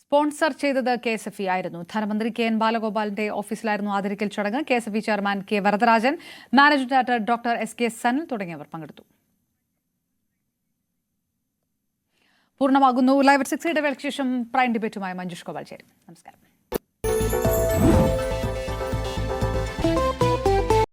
സ്പോൺസർ ചെയ്തത് KSFE ആയിരുന്നു. ധനമന്ത്രി KN ബാലഗോപാലിന്റെ ഓഫീസിലായിരുന്നു ആദരിക്കൽ ചടങ്ങ്. KSFE chairman K. Varadarajan, managing director doctor SK Sanal തുടങ്ങിയവർ പങ്കെടുത്തു. പൂർണ്ണമാകുന്നു ലൈവ് 6 ഇടവേളയ്ക്ക് ശേഷം പ്രൈം ഡിബേറ്റുമായി മഞ്ജുഷ് ഗോപാൽ ചേരും. നമസ്കാരം.